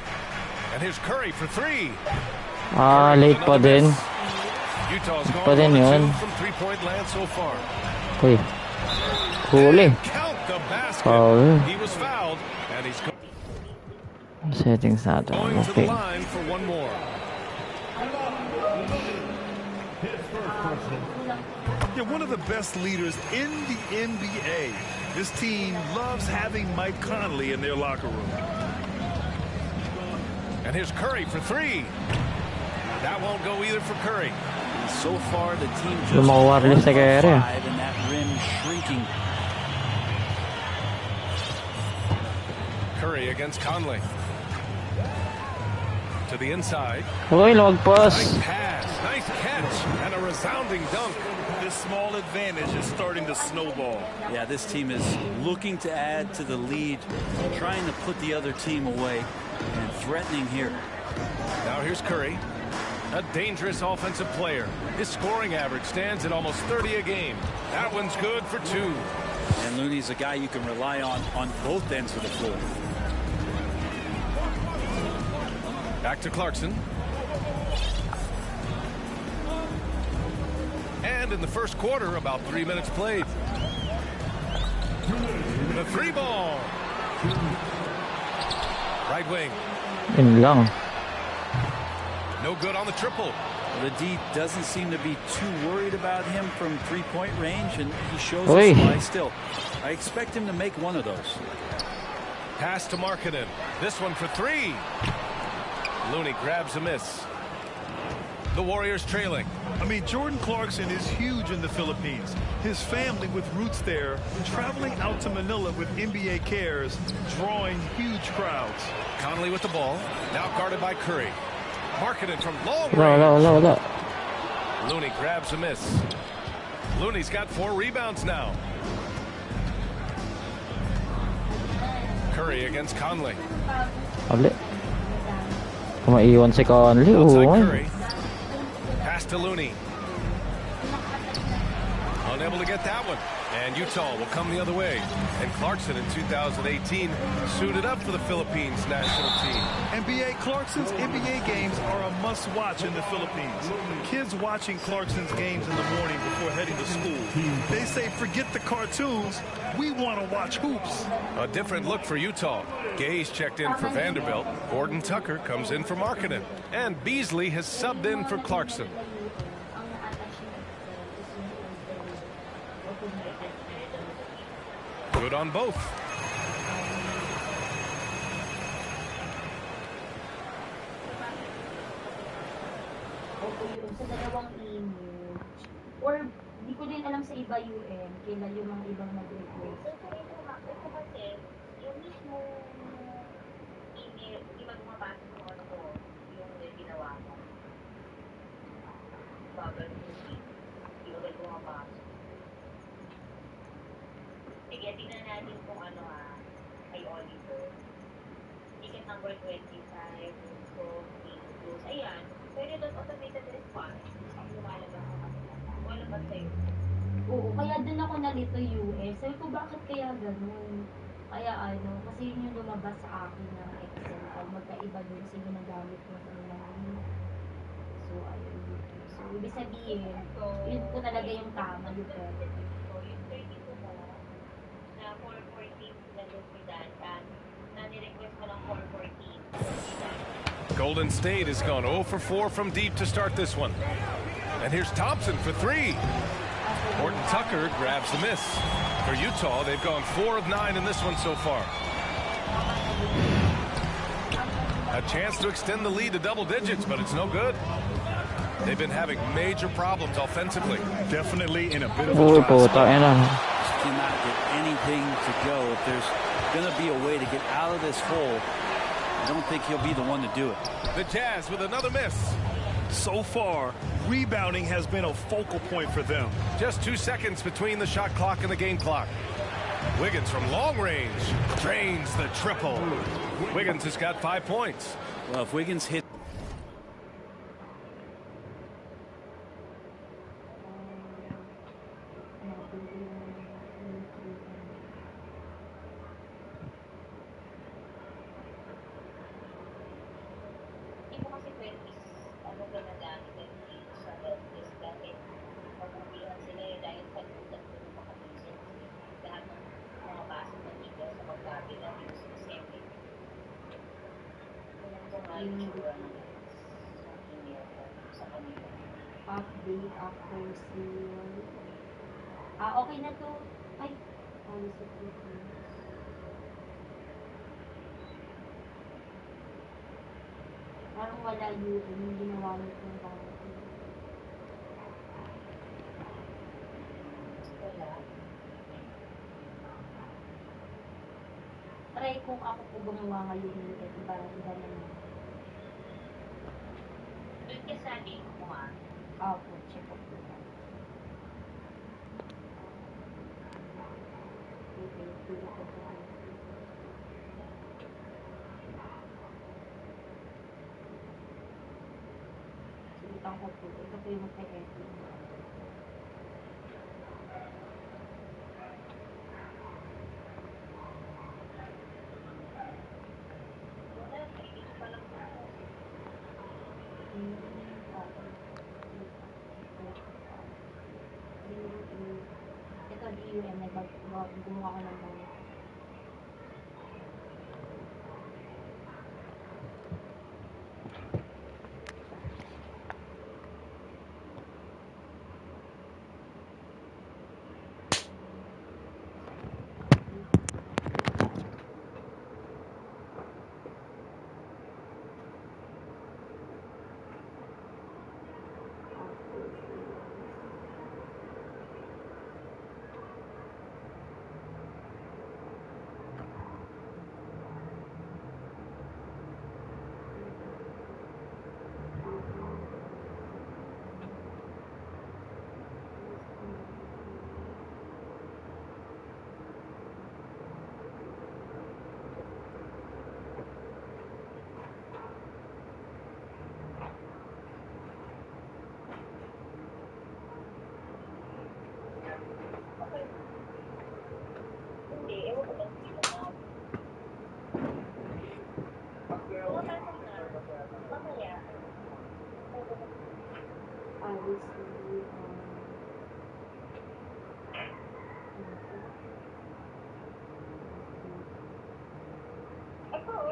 And here's Curry for 3. Late pa din. Utah's Late pa din yun. From three-point land so far. Uy. Huli. Count the basket. Foul. He was fouled, and he's Settings natin. going to the Okay. line for one more. They're one of the best leaders in the NBA. This team loves having Mike Conley in their locker room. And here's Curry for 3. That won't go either for Curry. So far, the team just Lumawarlis na kaya rin. 5 and that rim shrinking. Curry against Conley. To the inside. Okay, log-pass. Nice pass, nice catch, and a resounding dunk. This small advantage is starting to snowball. Yeah, this team is looking to add to the lead, trying to put the other team away, and threatening here. Now here's Curry, a dangerous offensive player. His scoring average stands at almost 30 a game. That one's good for 2. And Looney's a guy you can rely on both ends of the floor. Back to Clarkson. And in the first quarter, about 3 minutes played. The 3-ball. Right wing. Yun lang. No good on the triple. The D doesn't seem to be too worried about him from three-point range, and he shows Oy. us why still. I expect him to make one of those. Pass to Markkanen. This one for 3. Looney grabs a miss. The Warriors trailing. I mean, Jordan Clarkson is huge in the Philippines. His family with roots there, traveling out to Manila with NBA cares, drawing huge crowds. Conley with the ball. Now guarded by Curry. Markkanen from long Wala. range. Looney grabs a miss. Looney's got 4 rebounds now. Curry against Conley. Uli. Kumaiwan si Conley. Outside Oo. Curry. Pass to Looney. Unable to get that one. And Utah will come the other way. And Clarkson in 2018 suited up for the Philippines national team. NBA Clarkson's NBA games are a must-watch in the Philippines. Kids watching Clarkson's games in the morning before heading to school. They say, forget the cartoons. We want to watch hoops. A different look for Utah. Gay's checked in for Vanderbilt. Gordon Tucker comes in for Markkanen. And Beasley has subbed in for Clarkson. Good on both. Opo yun, sa dalawang image. Or, di ko din alam sa iba UN, kailan yung mga ibang nag-request. Ito kasi, yung mismo email, di ba bumabasa ko ito, yung ginawa mo? Bagal ko hindi ko rin bumabasa. Sige, tingnan natin kung ano kay Oliver. Ticket number 25, so, close. Ayan, pwede doon automated response. Ang lumalabas sa kanila. Lumalabas sa'yo. Oo, kaya dun ako nalito US. Sabi ko, bakit kaya ganun? Kaya kasi yun yung lumabas sa akin ng Excel. Pag magkaiba dun sa ginagamit ko sa mga So, ayun. So, ibig sabihin, yun po talaga yung tama, yung perfect. So, yung 32 mo, na 414 na doon si Dan, na nirequest mo ng 414. Golden State has gone 0 for 4 from deep to start this one. And here's Thompson for 3. Horton Tucker grabs the miss. For Utah, they've gone 4 of 9 in this one so far. A chance to extend the lead to double digits, but it's no good. They've been having major problems offensively. Definitely in a bit of a Uy, dry puta, spot. yan ah. Just cannot get anything to go. If there's going to be a way to get out of this hole, I don't think he'll be the one to do it. The Jazz with another miss. So far, rebounding has been a focal point for them. Just 2 seconds between the shot clock and the game clock. Wiggins from long range drains the triple. Wiggins has got 5 points. Well, if Wiggins hit Hindi mo kasi pwede ganagamit dito sa helpless dahil mabubihan sila dahil sa lutat ko ng makamisip. Lahat ng mga basa ng liga sa magkabila dito sa semi. Kung yung itsura ng email ko sa kanila. Update after sale. Okay na to. Ay, policy preference. Parang wala yun. Yung ginawa nyo kung bakit. Wala. Try kung ako po gumawa ngayon yun. Iba naman. Doon ka sa link mo Po, check ko po. Okay, turo ko po. Sulitan ko po. Ito po yung pe-edit. Ito, DUM, gumawa ko ng mga.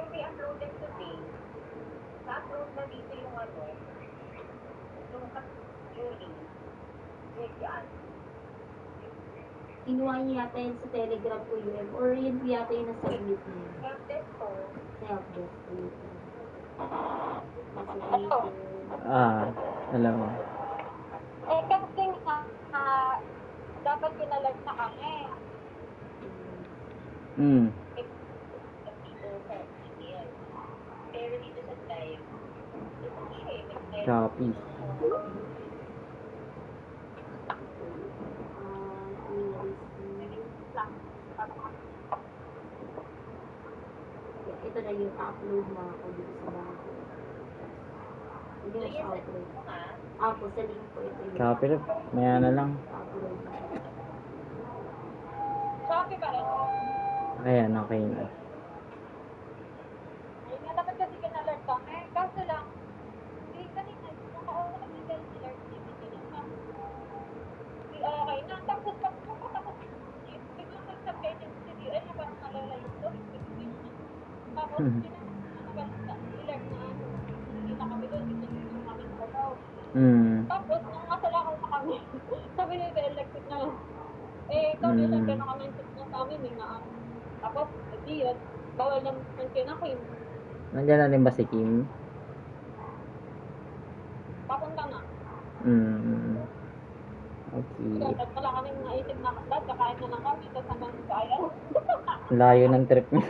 May uploaded today. Na-upload na dito yung yung Julie. Yan. Kinuha niya yata yun sa Telegram ko yun. Or yun yata yung nasa-submit niya. Helpdesk ko. Helpdesk ko yun. Alam mo. Eh, kasi dapat pinalert na kami. Dito sa email. Pero dito sa live, ito siya eh. Copy. Ito na yung upload na ako dito sa bago. Hindi na siya upload. Ako, sa link ko ito yung Copy rin. Maya na lang. upload na. Shopee pa rin. Ayan, okay na. Ayun nga, dapat kasi pinalert kami. Kaso lang, hindi kanina, nakauna kami self-alert niya. Hindi okay na. Tapos pag tapos biglang nagsabi kayo ng CDL na parang nalala yung daw. Tapos, alert na ano. Hindi na kami doon. Hindi kami sa daw. Tapos, nung masala ko na kami, sabi niya sa electric na lang. Eh, kami lang kaya nakamentip na sa amin. Tapos, hindi yun. Bawal naman kayo na Kim. Nandiyan na rin ba si Kim? Papunta na. Okay. Tapos wala kami naisip na dad, kakain na lang kami. Tapos hanggang kaya. Layo ng trip niya.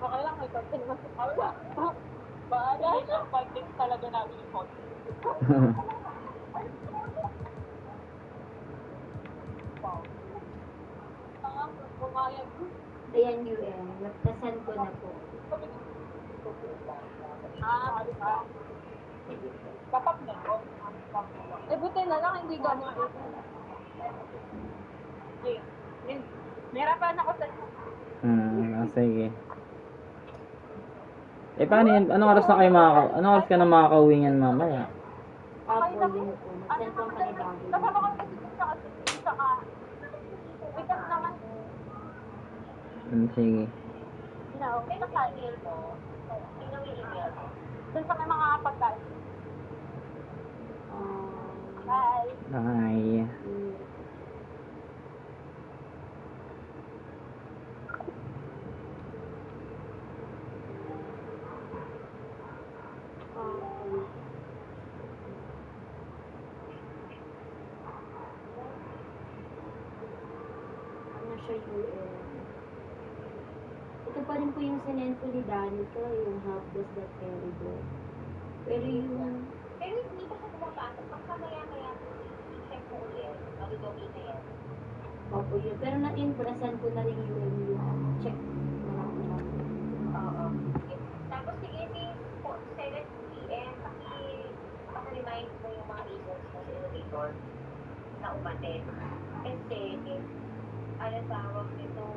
Okay lang, may konti naman sa Paula. Baala na, 5 days talaga namin yung konti. Pumayag. Ayan, UM. Nasend ko na po. Kapag na po. Eh, buti na lang, hindi gano'n. Ayun. Nahirapan ako sa... Sige. Eh, paano yun? Anong oras ka na makakauwi niyan mamaya? Ako din po. Nasend ko pa ni Bago. Kasama ko kasi sa weekend naman. Sige. No, may nakail mo. Tingnan mo yung email. Doon sa may mga pagkain. Bye. Bye. Ano siya UM? Ito pa rin po yung sinend ko ni Danica, yung helpdesk.terrible. Pero yung... Pero hindi pa siya pumapasok. Pagka maya-maya i-check mo ulit. Mag-double na yan. Opo yun. Pero na-impressan ko na rin yung check na lang natin. Oo. Tapos sige, 7 p.m. Paki-remind mo yung mga agents mo sa elevator na umatin. Kasi, ano tawag nito,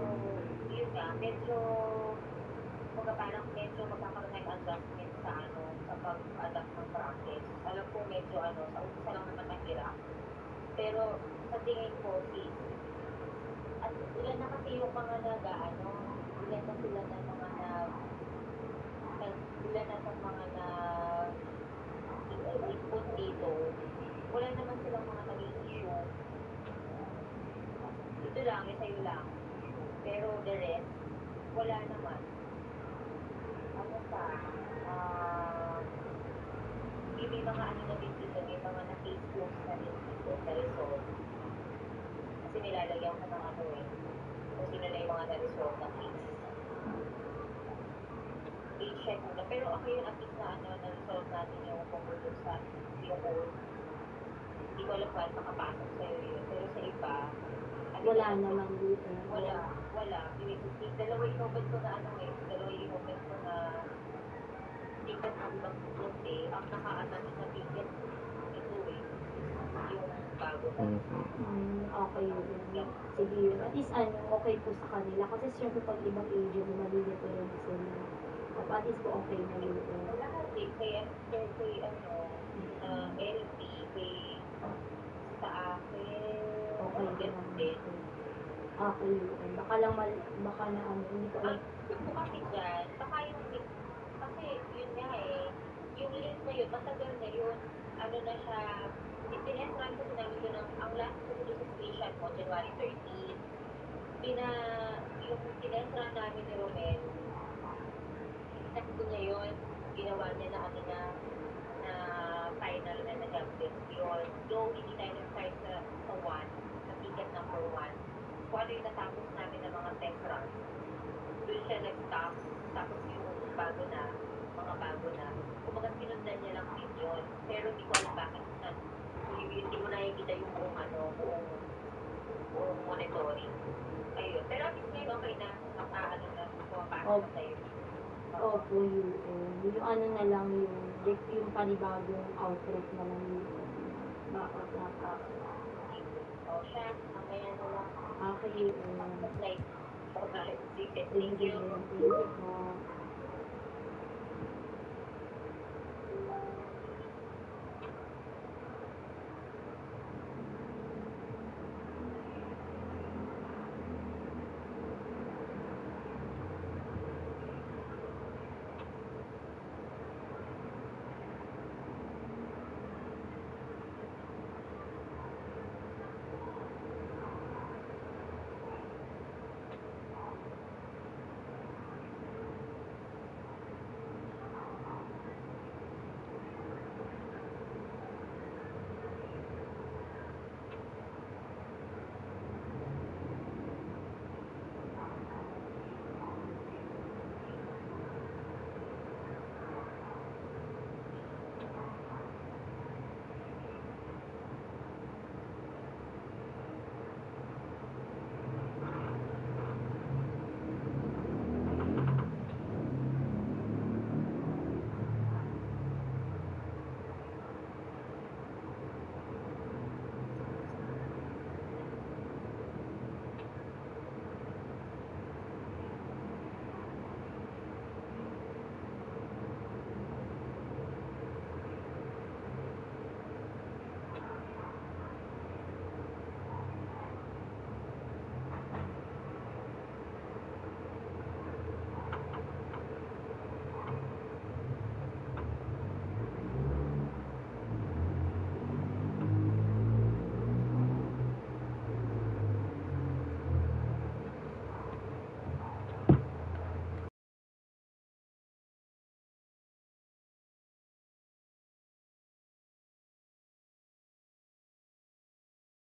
yun nga, medyo parang medyo magkakaroon ng adjustment sa sa pag-adapt ng practice. Alam ko medyo sa umpisa lang naman mahirap. Pero sa tingin ko, at ilan na kasi yung mga ilan na sila na mga ilan na sa mga input dito, wala naman silang mga naging issue. Ito lang, sa'yo lang. Pero the rest, wala naman. May mga na din dito, may mga na-case close na din dito na result. Kasi nilalagyan ko ng kung sino na yung mga na-resolve na case. I-check mo na. Pero ako yun, at least na-resolve natin yung kung sa yung old. Hindi ko alam kung makapasok sa'yo yun. Pero sa iba, wala naman dito. Wala. Dalawa yung open ko na dalawa yung open ko na ticket ng ibang pupunti. Ang naka-attach na ticket ito yung bago. Okay yun. Sige yun. At least okay po sa kanila. Kasi siyempre pag ibang agent, malilito rin sila. At least po okay na yun. Lahat kaya LP, sa akin, okay din. Okay yun. Baka na hindi ko alam. Kasi dyan, baka kasi yun nga yung link na yun, matagal na yun, na siya, itinesran kasi namin yun ang last ko sa screenshot mo, January 13, yung tinentra namin ni Romel, sakto niya yun, ginawa niya na ano na final na nag-champions yun. Though hindi tayo nag-start sa 1, sa ticket number 1, kung ano yung natapos namin ng mga tech runs, doon siya nag-stop, tapos yung mga bago na, kumbaga sinundan niya lang din yun. Pero hindi ko alam bakit hindi mo nakikita yung buong monitoring. Ayun. Pero at least ngayon okay na, na, pumapasok na sa'yo. Opo, yung ano na lang yung panibagong outlet na lang yung backup na. O siya, mamaya na lang. Okay, like, alright, sige, thank you po.